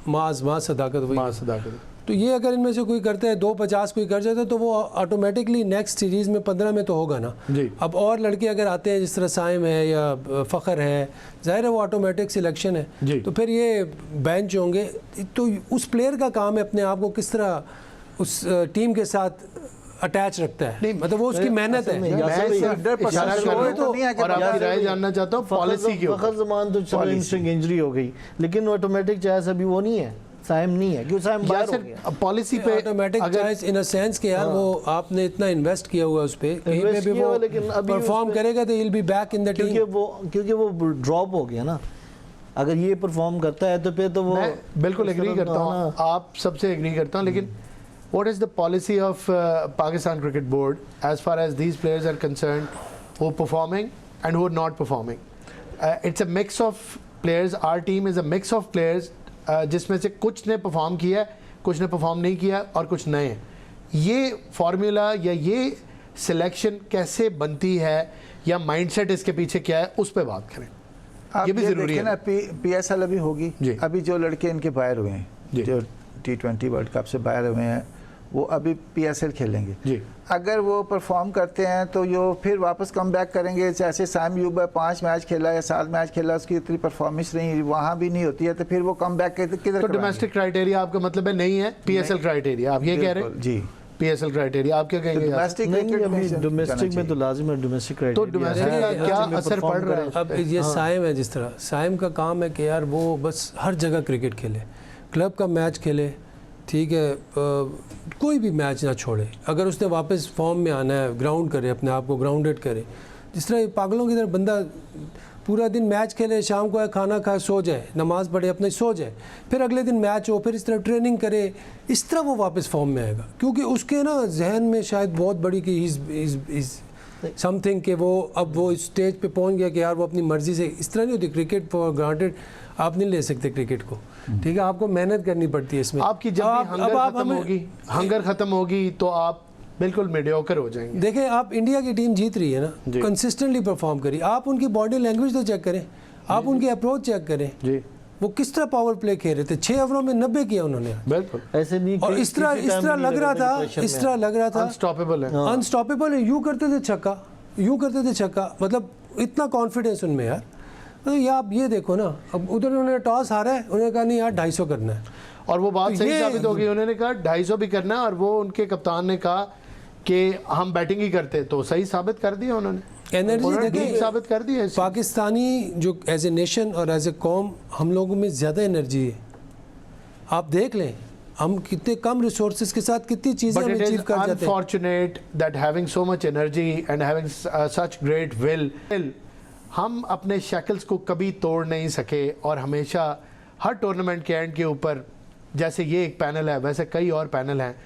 माज माज सदाकत वही। मां सदाकत। तो ये अगर इनमें से कोई करता है 250 कोई कर जाता है तो वो ऑटोमेटिकली नेक्स्ट सीरीज़ में 15 में तो होगा ना। जी। अब और लड़के अगर आते हैं जिस तरह साइम है या फ़खर है, ज़ाहिर है वो ऑटोमेटिक सिलेक्शन जी। है, तो फिर ये बेंच होंगे। तो उस प्लेयर का काम है अपने आप को किस तरह उस टीम के साथ अटैच रखता है, मतलब वो उसकी मेहनत है। मैं मैं सिर्फ सिर्फ 100% इशारा कर रहा तो नहीं है हूं कि और आपकी यार राय जानना चाहता हूँ पॉलिसी के ऊपर। फखर जमान तो चलो इंस्टिंग इंजरी हो गई, लेकिन ऑटोमेटिक चॉइस अभी वो नहीं है, साइम नहीं है, क्यों साइम बाहर हो गया। पॉलिसी पे ऑटोमेटिक अगर चॉइस इन अ सेंस कि यार वो आपने इतना इन्वेस्ट किया हुआ है उस पे, कहीं पे Invest भी किया वो हुआ, लेकिन अभी परफॉर्म उस पे- करेगा तो will be back in the team. क्योंकि वो ड्रॉप हो गया ना। अगर ये परफॉर्म करता है तो फिर तो वो मैं बिल्कुल एग्री करता हूँ, आप सबसे एग्री करता हूँ, लेकिन what is the policy of Pakistan Cricket Board as far as these players are concerned who are performing and who are not performing? It's a mix of players. Our team is a mix of players जिसमें से कुछ ने परफॉर्म किया है, कुछ ने परफॉर्म नहीं किया और कुछ नए हैं। ये फार्मूला या ये सिलेक्शन कैसे बनती है या माइंडसेट इसके पीछे क्या है, उस पर बात करें। आप ये भी जरूरी देखें है। ना, PSL अभी होगी, जी। अभी जो लड़के इनके बाहर हुए जी। हैं, जो T20 वर्ल्ड कप से बाहर हुए हैं, वो अभी PSL खेलेंगे। जी। अगर वो परफॉर्म करते हैं तो यो फिर वापस कम बैक करेंगे। जैसे साइम यूब 5 मैच खेला या 7 मैच खेला, उसकी इतनी परफॉर्मेंस नहीं वहाँ भी नहीं होती है, तो फिर वो कम बैक किधर तो करवाएंगे? डोमेस्टिक क्राइटेरिया आपका मतलब है नहीं है, PSL क्राइटेरिया आप ये कह रहे हैं? जी। PSL क्राइटेरिया आप क्या कहेंगे? डोमेस्टिक नहीं क्रिकेट अभी में डोमेस्टिक में तो जाना लाजिम है डोमेस्टिक तो डोमेस्टिक का क्या असर पड़ रहा है? अब ये साइम है, जिस तरह साइम का काम है कि यार वो बस हर जगह क्रिकेट खेले, क्लब का मैच खेले, ठीक है, कोई भी मैच ना छोड़े। अगर उसने वापस फॉर्म में आना है, ग्राउंड करे, अपने आप को ग्राउंडेड करे। जिस तरह पागलों की तरह बंदा पूरा दिन मैच खेले, शाम को खाना खाए, सो जाए, नमाज पढ़े, अपने सो जाए, फिर अगले दिन मैच हो, फिर इस तरह ट्रेनिंग करे, इस तरह वो वापस फॉर्म में आएगा। क्योंकि उसके ना जहन में शायद बहुत बड़ी कि इज़ समथिंग कि वो अब वो इस स्टेज पे पहुंच गया कि यार वो अपनी मर्ज़ी से, इस तरह नहीं होती क्रिकेट फॉर ग्रांटेड। आप नहीं ले सकते क्रिकेट को, ठीक है, आपको मेहनत करनी पड़ती है इसमें। आपकी जब भी हंगर खत्म होगी तो आप बिल्कुल मीडियोकर हो जाएंगे। देखें, आप इंडिया की टीम जीत रही है ना, कंसिस्टेंटली परफॉर्म करी, आप उनकी बॉडी लैंग्वेज तो चेक करें, आप उनकी अप्रोच चेक करें, जी, वो किस तरह पावर प्ले खेल रहे थे। 6 ओवरों में 90 किया उन्होंने, बिल्कुल ऐसे नहीं। और इस तरह लग रहा था, इस तरह लग रहा था अनस्टॉपेबल है, अनस्टॉपेबल है। यूँ करते थे छक्का, यूँ करते थे छक्का, मतलब इतना कॉन्फिडेंस उनमें यार। तो ये आप ये देखो ना, अब उधर उन्होंने टॉस हारा है, उन्होंने कहा नहीं यार 250 करना है, और वो बात तो सही ये- साबित होगी। उन्होंने कहा 250 भी करना है, और वो उनके कप्तान ने कहा कि हम बैटिंग ही करते, तो सही साबित कर दिया उन्होंने। एनर्जी उन्होंने देखें, ठीक साबित कर दिया इससे। पाकिस्तानी जो एज ए नेशन और एज ए कौम, हम लोगों में ज़्यादा एनर्जी है। आप देख लें हम कितने कम रिसोर्सेज के साथ कितनी चीज़ें But हम it is अचीव कर जाते हैं। unfortunate that having so much energy and having such great will, हम अपने शैकल्स को कभी तोड़ नहीं सके, और हमेशा हर टूर्नामेंट के एंड के ऊपर, जैसे ये एक पैनल है वैसे कई और पैनल हैं,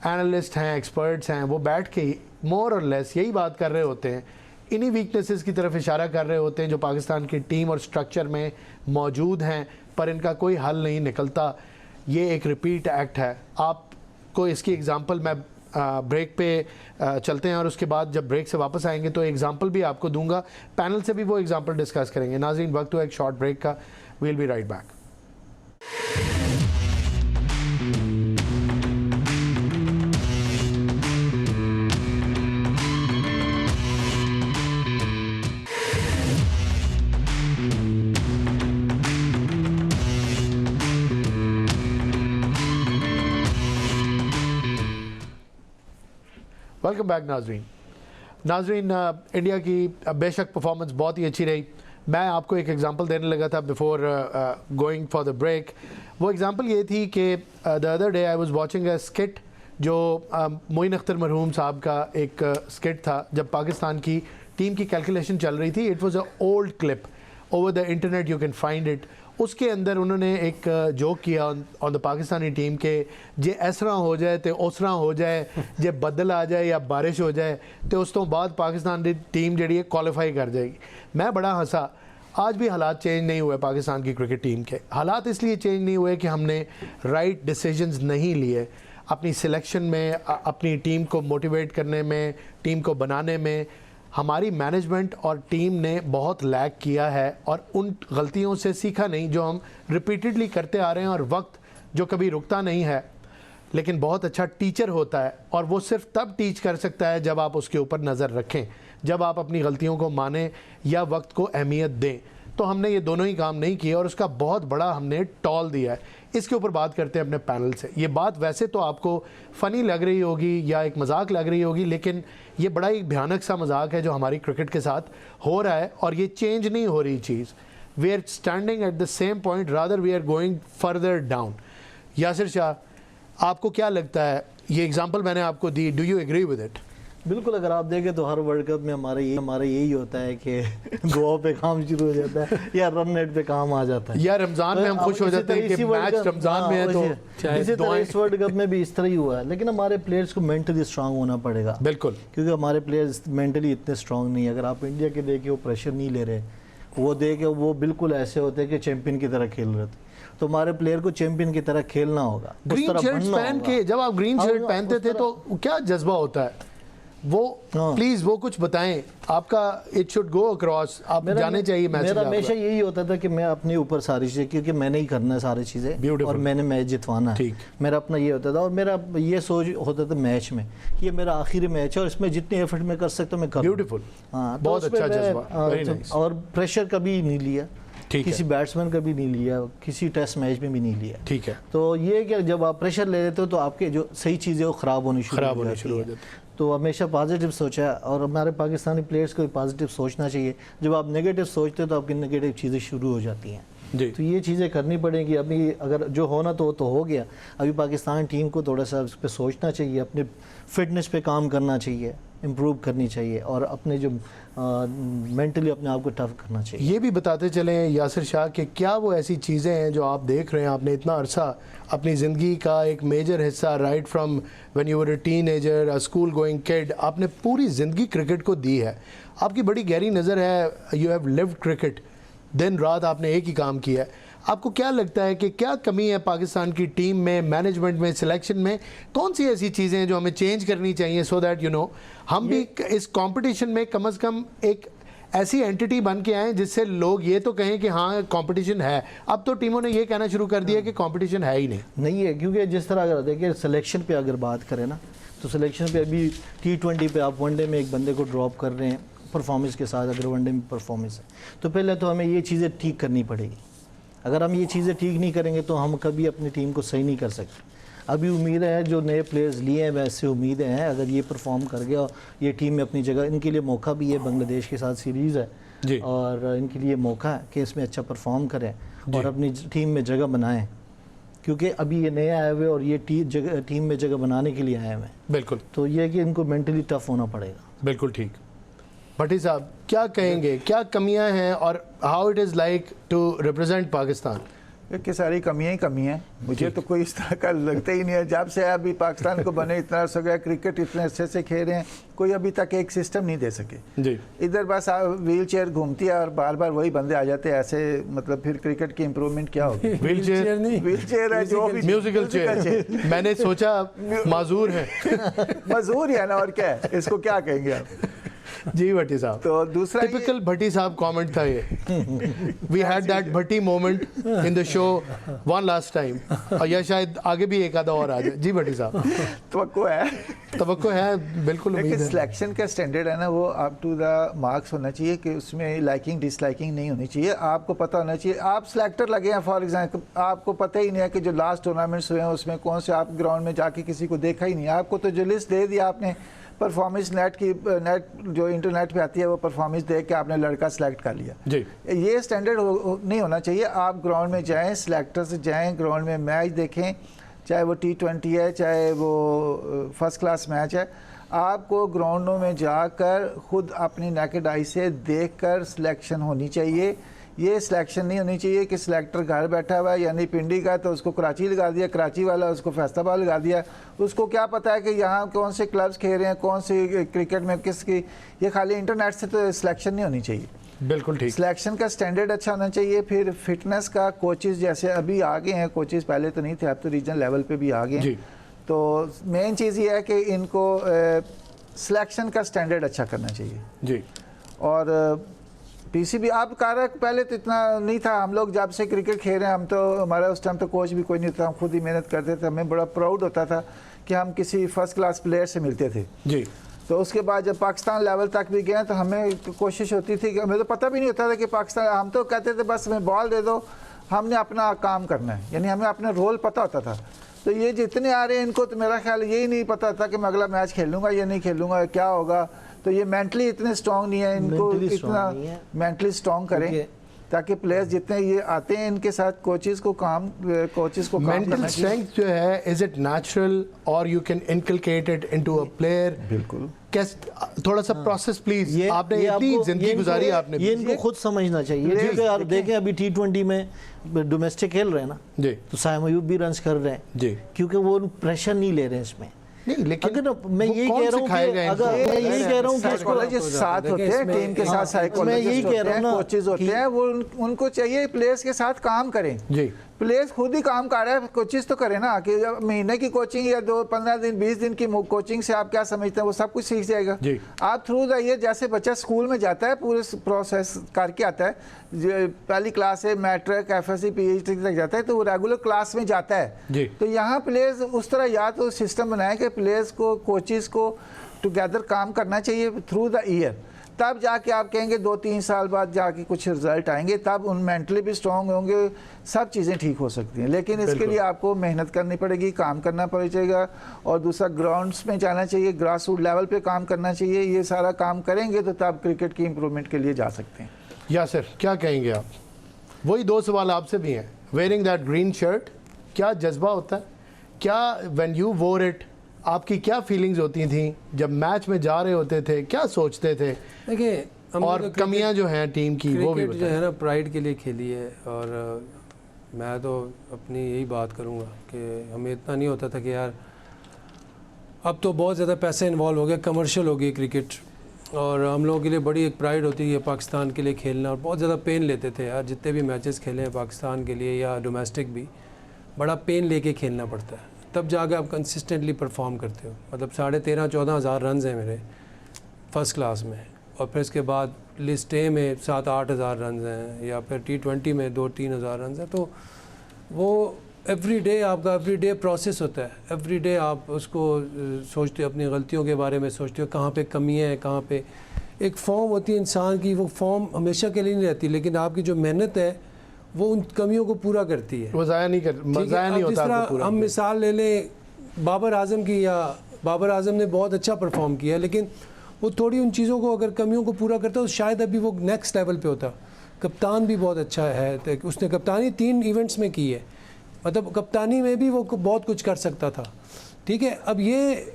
एनालिस्ट हैं, एक्सपर्ट्स हैं, वो बैठ के मोर और लेस यही बात कर रहे होते हैं, इन्हीं वीकनेसेस की तरफ इशारा कर रहे होते हैं जो पाकिस्तान की टीम और स्ट्रक्चर में मौजूद हैं, पर इनका कोई हल नहीं निकलता। ये एक रिपीट एक्ट है। आपको इसकी एग्जांपल मैं ब्रेक पे चलते हैं और उसके बाद जब ब्रेक से वापस आएंगे तो एग्जांपल भी आपको दूंगा, पैनल से भी वो एग्जांपल डिस्कस करेंगे। नाज़रीन, वक्त हुआ एक शॉर्ट ब्रेक का, we'll be right back. Welcome back नाजरीन, इंडिया की बेशक परफॉर्मेंस बहुत ही अच्छी रही। मैं आपको एक एग्जांपल देने लगा था before going for the break. वो एग्जांपल ये थी कि the other day I was watching a skit जो मोइन अख्तर मरहूम साहब का एक स्किट था जब पाकिस्तान की टीम की कैलकुलेशन चल रही थी। It was a old clip over the internet, you can find it. उसके अंदर उन्होंने एक जोक किया ऑन द पाकिस्तानी टीम के जे इस तरह हो जाए तो उस तरह हो जाए, जे बदल आ जाए या बारिश हो जाए तो उस तो बाद पाकिस्तान की टीम जी क्वालिफाई कर जाएगी। मैं बड़ा हंसा। आज भी हालात चेंज नहीं हुए पाकिस्तान की क्रिकेट टीम के। हालात इसलिए चेंज नहीं हुए कि हमने राइट डिसीजंस नहीं लिए अपनी सिलेक्शन में, अपनी टीम को मोटिवेट करने में, टीम को बनाने में। हमारी मैनेजमेंट और टीम ने बहुत लैग किया है और उन गलतियों से सीखा नहीं जो हम रिपीटेडली करते आ रहे हैं। और वक्त जो कभी रुकता नहीं है लेकिन बहुत अच्छा टीचर होता है और वो सिर्फ तब टीच कर सकता है जब आप उसके ऊपर नज़र रखें, जब आप अपनी गलतियों को मानें या वक्त को अहमियत दें। तो हमने ये दोनों ही काम नहीं किए और उसका बहुत बड़ा हमने टॉल दिया है। इसके ऊपर बात करते हैं अपने पैनल से। ये बात वैसे तो आपको फ़नी लग रही होगी या एक मजाक लग रही होगी, लेकिन ये बड़ा ही भयानक सा मजाक है जो हमारी क्रिकेट के साथ हो रहा है और ये चेंज नहीं हो रही चीज़। We are standing at the same point, rather we are going further down. Yasir Shah, आपको क्या लगता है? ये एग्जाम्पल मैंने आपको दी, do you agree with it? बिल्कुल, अगर आप देखें तो हर वर्ल्ड कप में हमारा यही होता है कि गोवा पे काम शुरू हो जाता है या रन नेट पे काम आ जाता है या रमज़ान में हम खुश हो जाते हैं कि मैच रमज़ान में है। तो इसी तरह इस वर्ल्ड कप में भी इस तरह ही हुआ है। लेकिन हमारे प्लेयर्स को मेंटली स्ट्रांग होना पड़ेगा, बिल्कुल, क्योंकि हमारे प्लेयर्स मेंटली इतने स्ट्रांग नहीं है। अगर आप इंडिया के देखे वो प्रेशर नहीं ले रहे, वो देखे वो बिल्कुल ऐसे होते हैं कि चैंपियन की तरह खेल रहे थे। तो हमारे प्लेयर को चैंपियन की तरह खेलना होगा। ग्रीन शर्ट पहन के, जब आप ग्रीन शर्ट पहनते थे तो क्या जज्बा होता है वो? प्लीज वो कुछ बताएं आपका। इट शुड गो अक्रॉस, आप जाने चाहिए मैच। मेरा हमेशा यही होता था कि मैं अपने ऊपर सारी चीज़ें, क्योंकि मैंने ही करना है सारी चीज़ें और मैंने मैच जितवाना है। मेरा अपना ये होता था और मेरा ये सोच होता था मैच में, ये मेरा आखिरी मैच है और इसमें जितनी एफर्ट मैं कर सकता हूँ मैं करूँ। ब्यूटीफुल, हाँ, बहुत अच्छा जज्बा। और प्रेशर कभी नहीं लिया, किसी बैट्समैन का भी नहीं लिया, किसी टेस्ट मैच में भी नहीं लिया। ठीक है। तो ये कि जब आप प्रेशर ले लेते हो तो आपके जो सही चीज़ें वो ख़राब होनी शुरू हो जाती है। तो हमेशा पॉजिटिव सोचा है और हमारे पाकिस्तानी प्लेयर्स को भी पॉजिटिव सोचना चाहिए। जब आप नेगेटिव सोचते हो तो आपकी नेगेटिव चीज़ें शुरू हो जाती हैं जी। तो ये चीज़ें करनी पड़ेंगी। अभी अगर जो होना तो हो गया। अभी पाकिस्तान टीम को थोड़ा सा इस पर सोचना चाहिए, अपने फिटनेस पे काम करना चाहिए, इम्प्रूव करनी चाहिए और अपने जो मेंटली अपने आप को टफ करना चाहिए। ये भी बताते चलें यासिर शाह कि क्या वो ऐसी चीज़ें हैं जो आप देख रहे हैं, आपने इतना अरसा अपनी ज़िंदगी का एक मेजर हिस्सा, right from when you were a teenager, a school going kid, आपने पूरी ज़िंदगी क्रिकेट को दी है। आपकी बड़ी गहरी नज़र है, यू हैव लिव्ड क्रिकेट, दिन रात आपने एक ही काम किया है। आपको क्या लगता है कि क्या कमी है पाकिस्तान की टीम में, मैनेजमेंट में, सिलेक्शन में? कौन सी ऐसी चीज़ें हैं जो हमें चेंज करनी चाहिए सो दैट यू नो हम भी इस कंपटीशन में कम से कम एक ऐसी एंटिटी बन के आए जिससे लोग ये तो कहें कि हाँ कंपटीशन है। अब तो टीमों ने ये कहना शुरू कर दिया कि कंपटीशन है ही नहीं है, क्योंकि जिस तरह अगर देखिए सिलेक्शन पे अगर बात करें ना, तो सिलेक्शन पे अभी T20 पे आप वनडे में एक बंदे को ड्रॉप कर रहे हैं परफॉर्मेंस के साथ। अगर वनडे में परफॉर्मेंस है तो पहले तो हमें ये चीज़ें ठीक करनी पड़ेगी। अगर हम ये चीज़ें ठीक नहीं करेंगे तो हम कभी अपनी टीम को सही नहीं कर सकते। अभी उम्मीद है जो नए प्लेयर्स लिए हैं वैसे उम्मीदें हैं, अगर ये परफॉर्म कर गया ये टीम में अपनी जगह, इनके लिए मौका भी है, बांग्लादेश के साथ सीरीज़ है जी। और इनके लिए मौका है कि इसमें अच्छा परफॉर्म करें और अपनी टीम में जगह बनाएं, क्योंकि अभी ये नए आए हुए और ये टीम में जगह बनाने के लिए आए हुए हैं। बिल्कुल। तो ये कि इनको मेंटली टफ होना पड़ेगा। बिल्कुल ठीक। भट्टी साहब क्या कहेंगे, क्या कमियां हैं और how it is like to represent Pakistan? कि सारी कमियां ही कमी हैं। मुझे तो कोई इस तरह का लगता ही नहीं है। जब से अभी पाकिस्तान को बने इतना अर्सा हो गया, क्रिकेट इतने अच्छे से खेल रहे हैं, कोई अभी तक एक सिस्टम नहीं दे सके जी। इधर बस व्हील चेयर घूमती है और बार बार वही बंदे आ जाते हैं ऐसे, मतलब फिर क्रिकेट की इम्प्रूवमेंट क्या होगी? व्हील चेयर नहीं, व्हील चेयर है जो भी म्यूजिकल चेयर। मैंने सोचा माजूर है। मजदूर ही है ना, और क्या है, इसको क्या कहेंगे आप? जी भट्टी साहब, तो दूसरा टिपिकल भट्टी साहब कमेंट था ये। We had that Bhatti moment in the show one last time, और या शायद आगे भी एक आधा और आ जाए। जी भट्टी साहब, तो है तवक्को है, बिल्कुल उम्मीद लेकिन है। सिलेक्शन का स्टैंडर्ड है ना, वो अप टू द मार्क्स होना चाहिए कि उसमें लाइकिंग डिसलाइकिंग नहीं होनी चाहिए। आपको पता होना चाहिए, आप सिलेक्टर लगे हैं फॉर एग्जाम्पल, आपको पता ही नहीं है कि जो लास्ट टूर्नामेंट्स हुए हैं उसमें कौन से, आप ग्राउंड में जाके किसी को देखा ही नहीं, आपको तो जो लिस्ट दे दिया आपने, परफॉर्मेंस नेट जो इंटरनेट पे आती है वो परफॉर्मेंस देख के आपने लड़का सेलेक्ट कर लिया जी। ये स्टैंडर्ड नहीं होना चाहिए। आप ग्राउंड में जाएं, सिलेक्टर से जाएं, ग्राउंड में मैच देखें, चाहे वो T20 है, चाहे वो फर्स्ट क्लास मैच है, आपको ग्राउंडों में जाकर खुद अपनी नेकेड आई से देखकर सिलेक्शन होनी चाहिए। ये सिलेक्शन नहीं होनी चाहिए कि सिलेक्टर घर बैठा हुआ है, यानी पिंडी का तो उसको कराची लगा दिया, कराची वाला उसको फैसलाबाद लगा दिया। उसको क्या पता है कि यहाँ कौन से क्लब्स खेल रहे हैं, कौन सी क्रिकेट में किसकी, ये खाली इंटरनेट से तो सिलेक्शन नहीं होनी चाहिए। बिल्कुल ठीक। सिलेक्शन का स्टैंडर्ड अच्छा होना चाहिए। फिर फिटनेस का, कोचेज़ जैसे अभी आ गए हैं, कोचेज़ पहले तो नहीं थे, अब तो रीजनल लेवल पे भी आ गए हैं। तो मेन चीज़ ये है कि इनको सिलेक्शन का स्टैंडर्ड अच्छा करना चाहिए जी। और पीसीबी आप कारक पहले तो इतना नहीं था। हम लोग जब से क्रिकेट खेल रहे हैं, हम तो, हमारा उस टाइम तो कोच भी कोई नहीं था, हम खुद ही मेहनत करते थे। हमें बड़ा प्राउड होता था कि हम किसी फर्स्ट क्लास प्लेयर से मिलते थे जी। तो उसके बाद जब पाकिस्तान लेवल तक भी गए तो हमें कोशिश होती थी कि हमें तो पता भी नहीं होता था कि पाकिस्तान, हम तो कहते थे बस हमें बॉल दे दो, हमने अपना काम करना है, यानी हमें अपना रोल पता होता था। तो ये जितने आ रहे हैं इनको तो मेरा ख्याल यही नहीं पता था कि मैं अगला मैच खेलूँगा या नहीं खेलूँगा, क्या होगा। तो ये मेंटली इतने स्ट्रॉन्ग नहीं है, इनको इतना मेंटली स्ट्रॉन्ग करें ताकि प्लेयर्स जितने ये आते हैं इनके साथ कोचेस को काम मेंटल स्ट्रेंथ जो है, इज इट नेचुरल और you can inculcate it into a player? बिल्कुल। थोड़ा सा प्रोसेस प्लीज। आपने इतनी जिंदगी गुजारी, आपने ये इनको खुद समझना चाहिए। क्योंकि आप देखें अभी T20 में डोमेस्टिक खेल रहे हैं ना जी, तो साइम अयूब भी रन कर रहे हैं जी, क्योंकि वो प्रेशर नहीं ले रहे हैं इसमें। नहीं, लेकिन अगर मैं यही कह रहा हूँ कि अगर मैं यही कह रहा हूँ कि साइकोलॉजिस्ट साथ होते हैं, टीम के साथ साइकोलॉजिस्ट होते हैं, कोचेस होते हैं, वो उनको चाहिए प्लेयर्स के साथ काम करें जी। प्लेयर्स खुद ही काम कर रहा है, कोचेस तो करें ना कि महीने की कोचिंग या 2-15 दिन 20 दिन की कोचिंग से आप क्या समझते हैं वो सब कुछ सीख जाएगा जी। आप थ्रू द ईयर, जैसे बच्चा स्कूल में जाता है पूरे प्रोसेस करके आता है, पहली क्लास से मैट्रिक FSC PhD तक जाता है तो वो रेगुलर क्लास में जाता है जी। तो यहाँ प्लेयर्स उस तरह या तो सिस्टम बनाए कि प्लेयर्स को, कोचेस को टुगेदर काम करना चाहिए थ्रू द ईयर, तब जाके आप कहेंगे 2-3 साल बाद जाके कुछ रिजल्ट आएंगे, तब उन मेंटली भी स्ट्रांग होंगे, सब चीज़ें ठीक हो सकती हैं। लेकिन इसके लिए आपको मेहनत करनी पड़ेगी, काम करना पड़ेगा, और दूसरा ग्राउंड्स में जाना चाहिए, ग्रास रूट लेवल पे काम करना चाहिए। ये सारा काम करेंगे तो तब क्रिकेट की इम्प्रूवमेंट के लिए जा सकते हैं। या सर क्या कहेंगे आप? वही 2 सवाल आपसे भी हैं। वेयरिंग दैट ग्रीन शर्ट, क्या जज्बा होता है, क्या व्हेन यू वोर इट आपकी क्या फीलिंग्स होती थी जब मैच में जा रहे होते थे, क्या सोचते थे? देखिए, और कमियां जो हैं टीम की वो भी जो है ना प्राइड के लिए खेली है, और मैं तो अपनी यही बात करूँगा कि हमें इतना नहीं होता था कि यार अब तो बहुत ज़्यादा पैसे इन्वॉल्व हो गए, कमर्शियल हो गई क्रिकेट, और हम लोगों के लिए बड़ी एक प्राइड होती है पाकिस्तान के लिए खेलना, और बहुत ज़्यादा पेन लेते थे यार, जितने भी मैचेस खेले हैं पाकिस्तान के लिए या डोमेस्टिक भी, बड़ा पेन लेके खेलना पड़ता है, तब जाके आप कंसिस्टेंटली परफॉर्म करते हो। मतलब 13,500-14 हज़ार रन हैं मेरे फर्स्ट क्लास में, और फिर इसके बाद लिस्ट ए में 7-8 हज़ार रन हैं, या फिर T20 में 2-3 हज़ार रन हैं। तो वो एवरी डे आपका एवरी डे प्रोसेस होता है, एवरी डे आप उसको सोचते हो, अपनी गलतियों के बारे में सोचते हो, कहाँ पे कमियाँ हैं, कहाँ पे एक फॉर्म होती है इंसान की, वो फॉर्म हमेशा के लिए नहीं रहती, लेकिन आपकी जो मेहनत है वो उन कमियों को पूरा करती है, वो ज़ाया नहीं होता। जिस तरह हम मिसाल ले लें बाबर आजम की, या बाबर आजम ने बहुत अच्छा परफॉर्म किया, लेकिन वो थोड़ी उन चीज़ों को, अगर कमियों को पूरा करता तो शायद अभी वो नेक्स्ट लेवल पे होता। कप्तान भी बहुत अच्छा है, तो उसने कप्तानी 3 इवेंट्स में की है, मतलब कप्तानी में भी वो बहुत कुछ कर सकता था, ठीक है। अब ये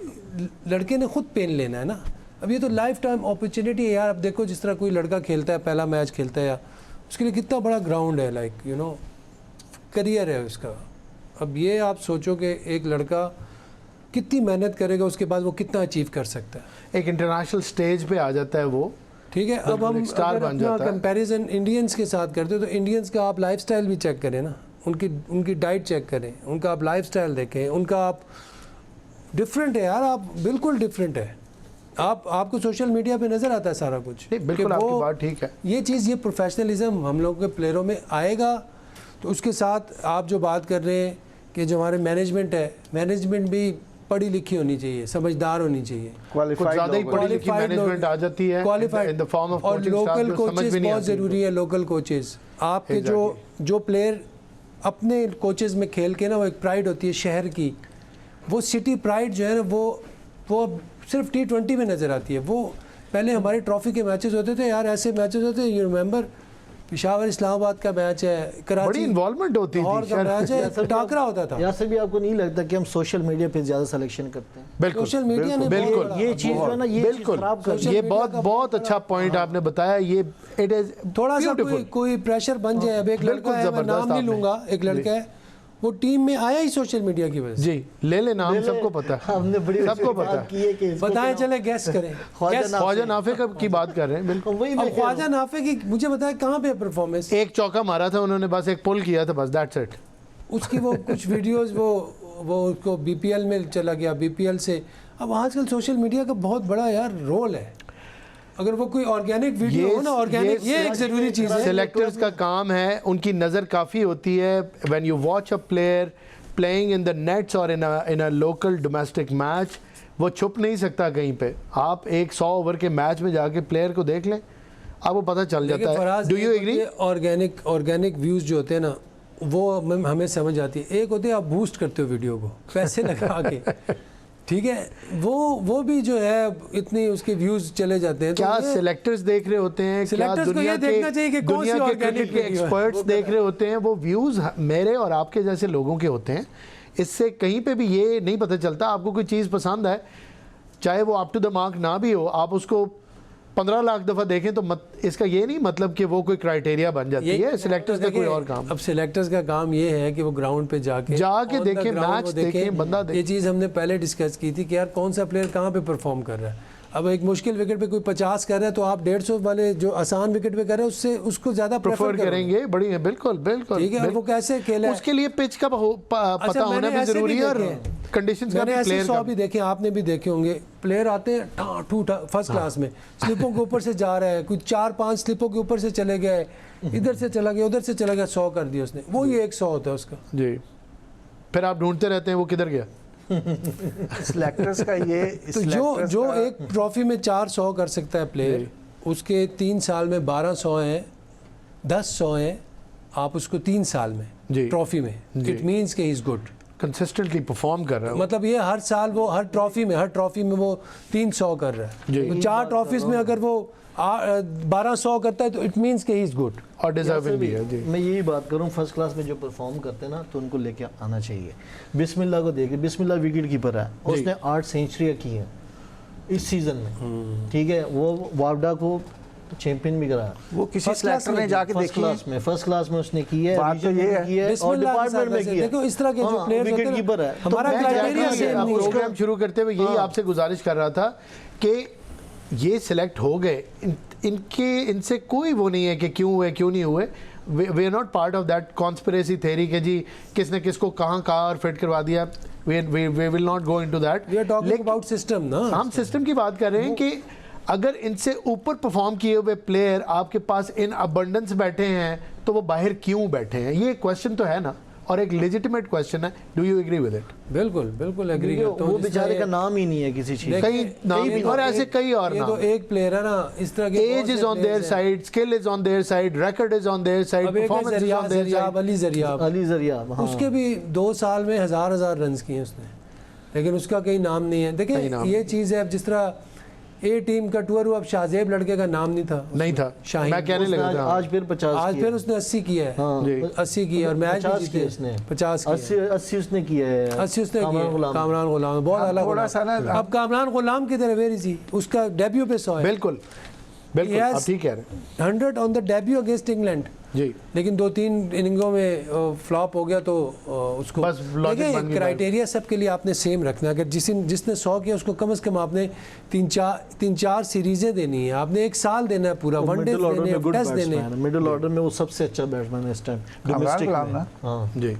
लड़के ने खुद पेन लेना है ना, अब ये तो लाइफ टाइम अपॉर्चुनिटी है यार। अब देखो जिस तरह कोई लड़का खेलता है, पहला मैच खेलता है, या उसके लिए कितना बड़ा ग्राउंड है, लाइक यू नो करियर है उसका। अब ये आप सोचो कि एक लड़का कितनी मेहनत करेगा, उसके बाद वो कितना अचीव कर सकता है। एक इंटरनेशनल स्टेज पे आ जाता है वो, ठीक है। अब हम स्टार अगर बन अपना जाता है। कंपैरिजन इंडियंस के साथ करते हो तो इंडियंस का आप लाइफस्टाइल भी चेक करें ना, उनकी डाइट चेक करें, उनका आप लाइफस्टाइल देखें, उनका आप डिफरेंट है यार, आप बिल्कुल डिफरेंट है। आपको सोशल मीडिया पे नज़र आता है सारा कुछ। नहीं, बिल्कुल आपकी बात ठीक है। ये चीज़, ये प्रोफेशनलिज्म हम लोगों के प्लेयरों में आएगा। तो उसके साथ आप जो बात कर रहे हैं कि जो हमारे मैनेजमेंट है, मैनेजमेंट भी पढ़ी लिखी होनी चाहिए, समझदार होनी चाहिए। कुछ ज़्यादा ही पढ़ी लिखी मैनेजमेंट आ जाती है qualified in the form of और कोचिंग स्टाफ लोकल जो समझ कोचेस में नहीं बहुत आती। ज़रूरी है। लोकल कोचेस आपके जो प्लेयर अपने कोचेस में खेल के ना, वो एक प्राइड होती है शहर की, वो सिटी प्राइड जो है ना, वो सिर्फ T20 में नज़र आती है। वो पहले हमारे ट्रॉफी के मैचेस होते थे यार, ऐसे मैचेस होते हैं, यू रिमेंबर पिशावर इस्लामाबाद का मैच है, बड़ी कराची इन्वॉल्वमेंट होती और थी का मैच है, टाकरा होता था। यहाँ से भी आपको नहीं लगता कि हम सोशल मीडिया पे ज़्यादा सिलेक्शन करते हैं? बिल्कुल सोशल मीडिया ने बिल्कुल बहुत बड़ा- ये चीज़ जो है ना, ये चीज़ बिल्कुल खराब कर सोशल ये मीडिया बहुत का बहुत अच्छा पॉइंट आपने बताया। ये इट इज थोड़ा सा ब्यूटीफुल। कोई प्रेशर बन जाए। अब एक बिल्कुल लड़का है, मैं जबरदस्त नाम नहीं आपने। लूंगा, एक लड़का है, वो टीम में आया ही सोशल मीडिया की वजह से। जी ले ले नाम, सबको पता है, हमने बड़ी सबको पता है। की है कि इसको बताएं, क्या- चले गैस करें। ख्वाजा Guess- नाफे। ख्वाजा नाफे की बात कर रहे हैं। बिल्कुल वही मैं अब कह रहा हूँ। ख्वाजा नाफे की मुझे बताया कहाँ पे परफॉर्मेंस, एक चौका मारा था उन्होंने, बस एक पुल किया था, बस दैट्स इट। उसकी वो कुछ वीडियोस वो उसको BPL में चला गया, BPL से। अब आजकल सोशल मीडिया का बहुत बड़ा यार रोल है। अगर वो कोई ऑर्गेनिक वीडियो हो ना, ऑर्गेनिक, ये एक ज़रूरी चीज़ है। सिलेक्टर्स का काम है, उनकी नज़र काफ़ी होती है। When you watch a player playing in the nets और इन अ लोकल डोमेस्टिक मैच, वो छुप नहीं सकता कहीं पे। आप एक 100 ओवर के मैच में जाके प्लेयर को देख लें, आपको पता चल जाता है। Do you agree? Organic views जो होते हैं ना, वो हमें समझ आती है। एक होते हैं आप बूस्ट करते हो वीडियो को पैसे लगा के, ठीक है, वो भी जो है इतनी उसके व्यूज़ चले जाते हैं। तो क्या ये- सिलेक्टर्स देख रहे होते हैं, क्या Selectors को दुनिया ये देखना चाहिए कि कौन सी दुनिया के organic क्रिकेट के video है। एक्सपर्ट्स देख रहे होते हैं? वो व्यूज़ मेरे और आपके जैसे लोगों के होते हैं। इससे कहीं पे भी ये नहीं पता चलता। आपको कोई चीज़ पसंद है, चाहे वो अप टू द मार्क ना भी हो, आप उसको 15 लाख दफ़ा देखें तो इसका ये नहीं मतलब कि वो कोई क्राइटेरिया बन जाती है। सिलेक्टर्स का कोई और काम। अब सिलेक्टर्स का काम ये है कि वो ग्राउंड पे जाके on the देखें, ground मैच वो देखें, बंदा देखें। ये चीज़ हमने पहले डिस्कस की थी कि यार कौन सा प्लेयर कहाँ पे परफॉर्म कर रहा है। अब एक मुश्किल विकेट पे कोई 50 कर रहा है तो आप 150 वाले जो आसान विकेट पे कर रहे हैं उससे उसको ज़्यादा प्रेफर करेंगे। बड़ी है, बिल्कुल बिल्कुल। ठीक है। और वो कैसे खेला है, उसके लिए पिच का पता होना मैंने भी ऐसे जरूरी भी है और देखे कंडीशंस का मैंने भी, ऐसे प्लेयर 100 का भी देखे, आपने भी देखे होंगे। प्लेयर आते हैं फर्स्ट क्लास में, स्लिपों के ऊपर से जा रहा है, कुछ 4-5 स्लिपों के ऊपर से चले गए, इधर से चला गया, उधर से चला गया, 100 कर दिया उसने। वो ये 100 होता है उसका। जी। फिर आप ढूंढते रहते हैं वो किधर गया। सिलेक्टर्स का ये तो जो एक ट्रॉफी में 400 कर सकता है प्लेयर, उसके 3 साल में 1200 हैं, 1000 हैं, आप उसको 3 साल में जी। ट्रॉफी में, इट मीन्स कि he is good. Consistently perform कर रहा है। मतलब ये हर साल वो हर ट्रॉफी में वो 300 कर रहा है। जी। तो 4 ट्रॉफीज में अगर वो 1200 करता है तो इट मीन्स कि ही इज़ गुड। और डिजर्विंग भी है। जी। मैं यही बात करूं, फर्स्ट क्लास में जो परफॉर्म करते हैं ना, तो उनको लेके आना चाहिए। बिस्मिल्लाह को देखिए, बिस्मिल्लाह विकेट कीपर है, उसने 8 सेंचुरियाँ की हैं इस सीज़न में। ठीक है, वो वावडा को चैंपियन भी कराया। वो किसी सिलेक्टर ने जाके देखी है। फर्स्ट क्लास में उसने की है, बात तो ये है। की है और बिस्मिल्लाह के डिपार्टमेंट में साथ की है। देखो इस तरह के जो प्लेयर्स होते विकेट हैं कीपर है, ना, हमारा मैं क्राइटेरिया exactly सेम नहीं है। प्रोग्राम शुरू करते हुए यही आपसे गुजारिश कर रहा था कि ये सिलेक्ट हो गए, इनसे कोई वो नहीं है कि क्यों हुए क्यों नहीं हुए। We are not part of that conspiracy theory कि जी किसने किसको कहाँ और फिट करवा दिया। We will not go into that. We are talking about system ना, हम सिस्टम की बात कर रहे हैं कि अगर इनसे ऊपर परफॉर्म किए हुए प्लेयर आपके पास इन अबंडेंस बैठे हैं तो वो बाहर क्यों बैठे हैं, ये क्वेश्चन तो है ना, और एक लेजिटिमेट क्वेश्चन है। Do you agree with it? बिल्कुल एग्री करता हूँ। वो बेचारे का नाम ही नहीं है किसी चीज़। कई नाम भी, और ऐसे कई और ये नाम। तो एक प्लेयर है ना, इस तरह के age is on their side, skill is on their side, record is on their side, performance is on their side. Ali Zaryab, Ali Zaryab, हाँ। उसके भी 2 साल में 1000 रन किए उसने, लेकिन उसका कहीं नाम नहीं है। देखिए ये चीज़ है, अब जिस तरह ए टीम का टूर हुआ, अब शाहजेब लड़के का नाम नहीं था, नहीं था, शाहीन। मैं कहने लगा था। आज फिर 50 आज फिर उसने 80 किया है। हाँ। जी। 80 किया और मैच भी जीते उसने 50 80 उसने किया है। 80 उसने कामरान किया। गुलाम। कामरान गुलाम बहुत अलग थोड़ा सा ना, अब कामरान गुलाम की तरह वेरी सी, उसका डेब्यू पे 100 है। बिल्कुल बिल्कुल, आप ठीक कह रहे हैं। 100 on the debut against England. जी। लेकिन 2-3 इनिंगों में फ्लॉप हो गया तो उसको बस logic बन गई। क्राइटेरिया सबके लिए आपने सेम रखना। अगर जिसने 100 किया उसको कम से कम आपने 3-4 सीरीजें देनी है, आपने 1 साल देना है पूरा, वनडे देने हैं, टेस्ट देने हैं। मिडिल ऑर्डर में वो सबसे अच्छा बैट्समैन है इस टाइम इमरान डोमेस्टिक कलाम में। ना? हाँ जी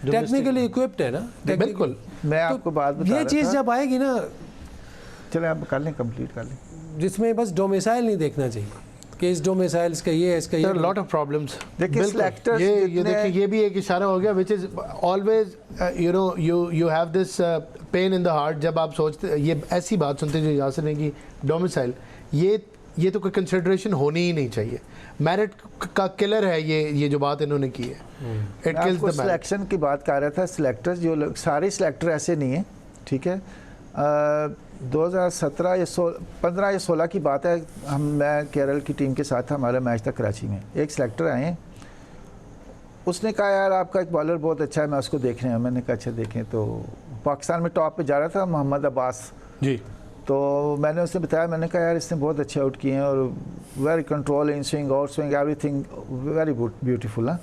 टेक्निकली इक्विप्ड है ना, बिल्कुल। मैं आपको बात बता ये रहा चीज़ था। जब आएगी ना, चले आप कर लें, कंप्लीट कर लें। जिसमें बस डोमिसाइल नहीं देखना चाहिए कि इस डोमिसाइल इसका ये है, इसका ये There are a lot of problems. देखिए, बिल्कुल। selectors ये जितने- देखिए, ये भी एक इशारा हो गया which is always you have this pain in the heart जब आप सोचते, ये ऐसी बात सुनते जो यासर ने कि डोमिसाइल, ये तो कोई कंसिडरेशन होनी ही नहीं चाहिए। मेरिट का किलर है ये जो बात इन्होंने की है, इट मैं किल्स आपको द मेरिट। सिलेक्शन की बात कर रहा था। सिलेक्टर्स जो लोग, सारे सिलेक्टर ऐसे नहीं हैं, ठीक है। 2017 या 15 या 16 की बात है, मैं केरल की टीम के साथ था, हमारा मैच था कराची में। एक सिलेक्टर आए हैं, उसने कहा यार आपका एक बॉलर बहुत अच्छा है, मैं उसको देखने आया। मैंने कहा अच्छा देखें। तो पाकिस्तान में टॉप पे जा रहा था मोहम्मद अब्बास, जी तो मैंने उससे बताया, मैंने कहा यार इसने बहुत अच्छे आउट किए हैं और very control, in swing, out swing, everything very beautiful. हाँ,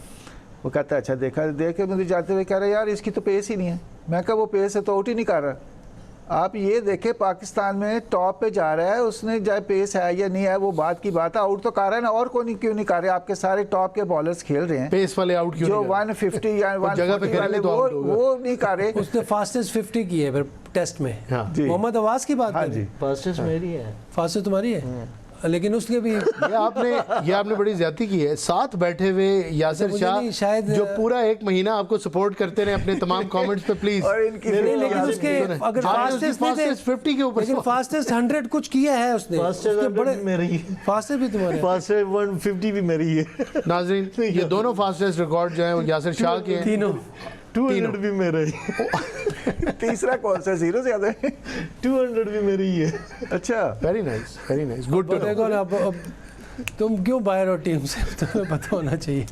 वो कहता है अच्छा देखा, देख के मुझे जाते हुए कह रहा है यार इसकी तो पेस ही नहीं है। मैं कहा वो पेस है तो आउट ही नहीं कर रहा। आप ये देखें, पाकिस्तान में टॉप पे जा रहा है, उसने चाहे पेस है या नहीं है वो बात की बात है, आउट तो कर रहा है ना, और क्यों नहीं कर रहे? आपके सारे टॉप के बॉलर्स खेल रहे हैं, पेस वाले आउट क्यों जो नहीं कर रहे? 150 या उस जगह पे 140 वाले करेंगे तो out होगा। वो नहीं कर रहे। उसने फास्टेस्ट 50 की है फिर टेस्ट में। हाँ जी। मोहम्मद अवास की बात हाँ कर रहे जी। हैं। फास्टेस्ट मेरी है। फास्टेस्ट तुम्हारी है, लेकिन उसके भी ये आपने बड़ी ज्यादती की है। साथ बैठे हुए यासिर मुझे शाह नहीं, शायद- जो पूरा 1 महीना आपको सपोर्ट करते रहे अपने तमाम कमेंट्स पे, प्लीज। और इनकी नहीं, लेकिन उसके अगर फास्टेस्ट नहीं थे, 50 के ऊपर लेकिन फास्टेस्ट 100 कुछ किया है उसने। फास्टेस्ट उसके बड़े मेरी है। फास्टेस्ट भी तुम्हारे हैं। फास्टेस्ट 150 भी मेरी है। नाजरीन, ये दोनों फास्टेस्ट रिकॉर्ड जो हैं वो यासिर शाह के हैं। तीनों 200 भी मेरे ही। तीसरा कौन सा? 0 से ज्यादा है। 200 भी मेरी ही है। अच्छा, very nice, good to know. देखो ना, अब तुम क्यों बाहर हो टीम से, तुम्हें पता होना चाहिए।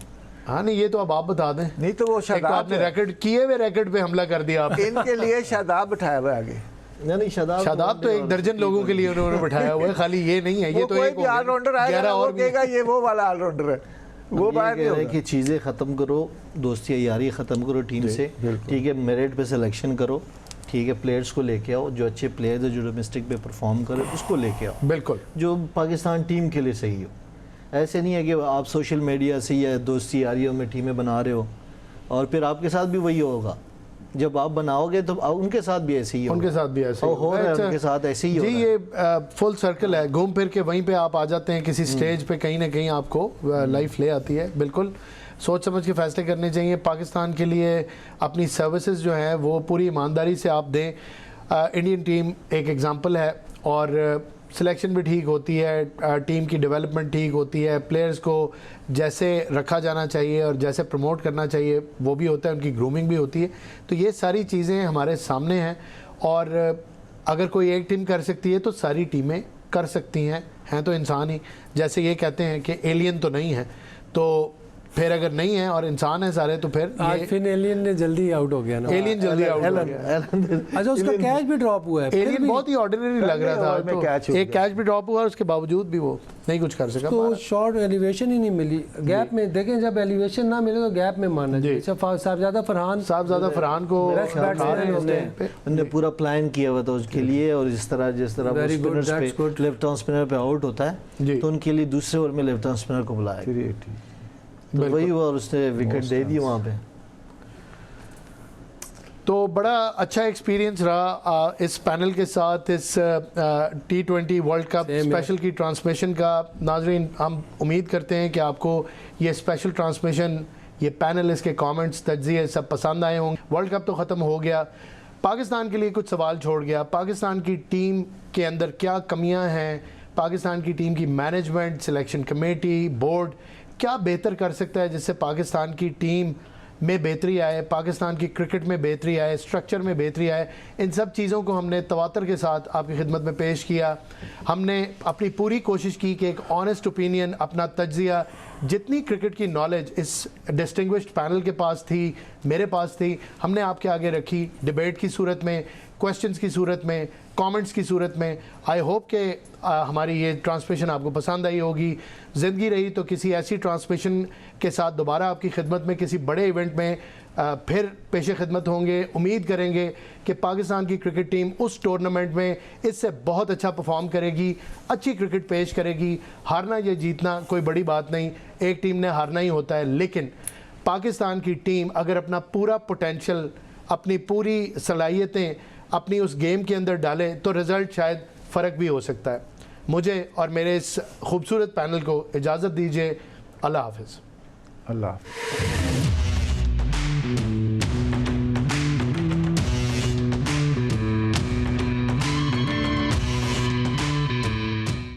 हाँ नहीं, ये तो अब आप बता दें। नहीं तो वो एक तो शादाब आपने रैकेट किए हुए रैकेट पे हमला कर दिया आपने। इनके लिए शादाब बिठाया हुआ है आगे। नहीं शादाब तो 1 दर्जन लोगों के लिए उन्होंने बैठाया हुआ है, खाली ये नहीं है। ये वो तो कोई एक भी ऑलराउंडर आएगा 11 ना, वो और भी। कहेगा ये वो वाला ऑलराउंडर है, वो बाहर नहीं कह रहे हैं होगा। कि चीज़ें ख़त्म करो, दोस्ती यारी ख़त्म करो टीम से, ठीक है। मेरिट पे सिलेक्शन करो, ठीक है। प्लेयर्स को लेके आओ, जो अच्छे प्लेयर्स हैं जो डोमेस्टिक पे परफॉर्म करे उसको लेके आओ, बिल्कुल। जो पाकिस्तान टीम के लिए सही हो। ऐसे नहीं है कि आप सोशल मीडिया से या दोस्ती यारियों में टीमें बना रहे हो और फिर आपके साथ भी वही होगा। जब आप बनाओगे तो उनके साथ भी ऐसे ही होगा। उनके साथ भी ऐसे और हो रहा है, अच्छा, उनके साथ ऐसे ही हो जी। रहा है। ये फुल सर्कल है, घूम फिर के वहीं पे आप आ जाते हैं किसी स्टेज पे, कहीं ना कहीं आपको लाइफ ले आती है। बिल्कुल सोच समझ के फैसले करने चाहिए। पाकिस्तान के लिए अपनी सर्विसेज जो हैं वो पूरी ईमानदारी से आप दें। इंडियन टीम एक एग्जांपल है, और सिलेक्शन भी ठीक होती है, टीम की डेवलपमेंट ठीक होती है, प्लेयर्स को जैसे रखा जाना चाहिए और जैसे प्रमोट करना चाहिए वो भी होता है, उनकी ग्रूमिंग भी होती है। तो ये सारी चीज़ें हमारे सामने हैं, और अगर कोई एक टीम कर सकती है तो सारी टीमें कर सकती हैं तो इंसान ही। जैसे ये कहते हैं कि एलियन तो नहीं है, तो फिर अगर नहीं है और इंसान है सारे, तो फिर आज फिर एलियन ने जल्दी आउट हो गया ना। एलियन जल्दी आउट हो गया। अच्छा, उसका कैच भी ड्रॉप हुआ है। फिर एलियन भी बहुत ही ऑर्डिनरी लग रहा ओवर में था, कैच तो हो एक कैच भी ड्रॉप हुआ, उसके बावजूद भी वो नहीं कुछ कर सका। तो शॉर्ट एलिवेशन ही नहीं मिली, गैप में देखें, जब एलिवेशन ना मिले तो गैप में मारना चाहिए। अच्छा, साहबजादा फरहान साहबजादा फरहान को Best batsman उठा रहे हैं उस होते टाइम पे। उन्होंने पूरा प्लान किया हुआ था उसके लिए, और जिस तरह Very good, spinners that's good. पे लेफ्ट आर्म स्पिनर पे आउट होता जी। है तो उनके लिए दूसरे ओवर में लेफ्ट आर्म स्पिनर को बुलाया गया। 380। तो वही हुआ और उसने विकेट दे दी वहाँ पे। तो बड़ा अच्छा एक्सपीरियंस रहा इस पैनल के साथ, इस T20 वर्ल्ड कप स्पेशल की ट्रांसमिशन का। नाजरीन, हम उम्मीद करते हैं कि आपको ये स्पेशल ट्रांसमिशन, ये पैनल, इसके कमेंट्स, तज्ज़िये सब पसंद आए होंगे। वर्ल्ड कप तो ख़त्म हो गया, पाकिस्तान के लिए कुछ सवाल छोड़ गया। पाकिस्तान की टीम के अंदर क्या कमियां हैं, पाकिस्तान की टीम की मैनेजमेंट, सिलेक्शन कमेटी, बोर्ड क्या बेहतर कर सकता है जिससे पाकिस्तान की टीम में बेहतरी आए, पाकिस्तान की क्रिकेट में बेहतरी आए, स्ट्रक्चर में बेहतरी आए। इन सब चीज़ों को हमने तवातर के साथ आपकी खिदमत में पेश किया। हमने अपनी पूरी कोशिश की कि एक ऑनेस्ट ओपिनियन, अपना तज्ज़िया, जितनी क्रिकेट की नॉलेज इस डिस्टिंग्विश्ड पैनल के पास थी, मेरे पास थी, हमने आपके आगे रखी डिबेट की सूरत में। क्वेश्चंस की सूरत में, कमेंट्स की सूरत में। आई होप कि हमारी ये ट्रांसमिशन आपको पसंद आई होगी। ज़िंदगी रही तो किसी ऐसी ट्रांसमिशन के साथ दोबारा आपकी खिदमत में किसी बड़े इवेंट में फिर पेश खिदमत होंगे। उम्मीद करेंगे कि पाकिस्तान की क्रिकेट टीम उस टूर्नामेंट में इससे बहुत अच्छा परफॉर्म करेगी, अच्छी क्रिकेट पेश करेगी। हारना या जीतना कोई बड़ी बात नहीं, एक टीम ने हारना ही होता है, लेकिन पाकिस्तान की टीम अगर अपना पूरा पोटेंशियल, अपनी पूरी सलाहियतें अपनी उस गेम के अंदर डालें तो रिज़ल्ट शायद फ़र्क भी हो सकता है। मुझे और मेरे इस खूबसूरत पैनल को इजाज़त दीजिए। अल्लाह हाफ़िज़। अल्लाह हाफ़िज़।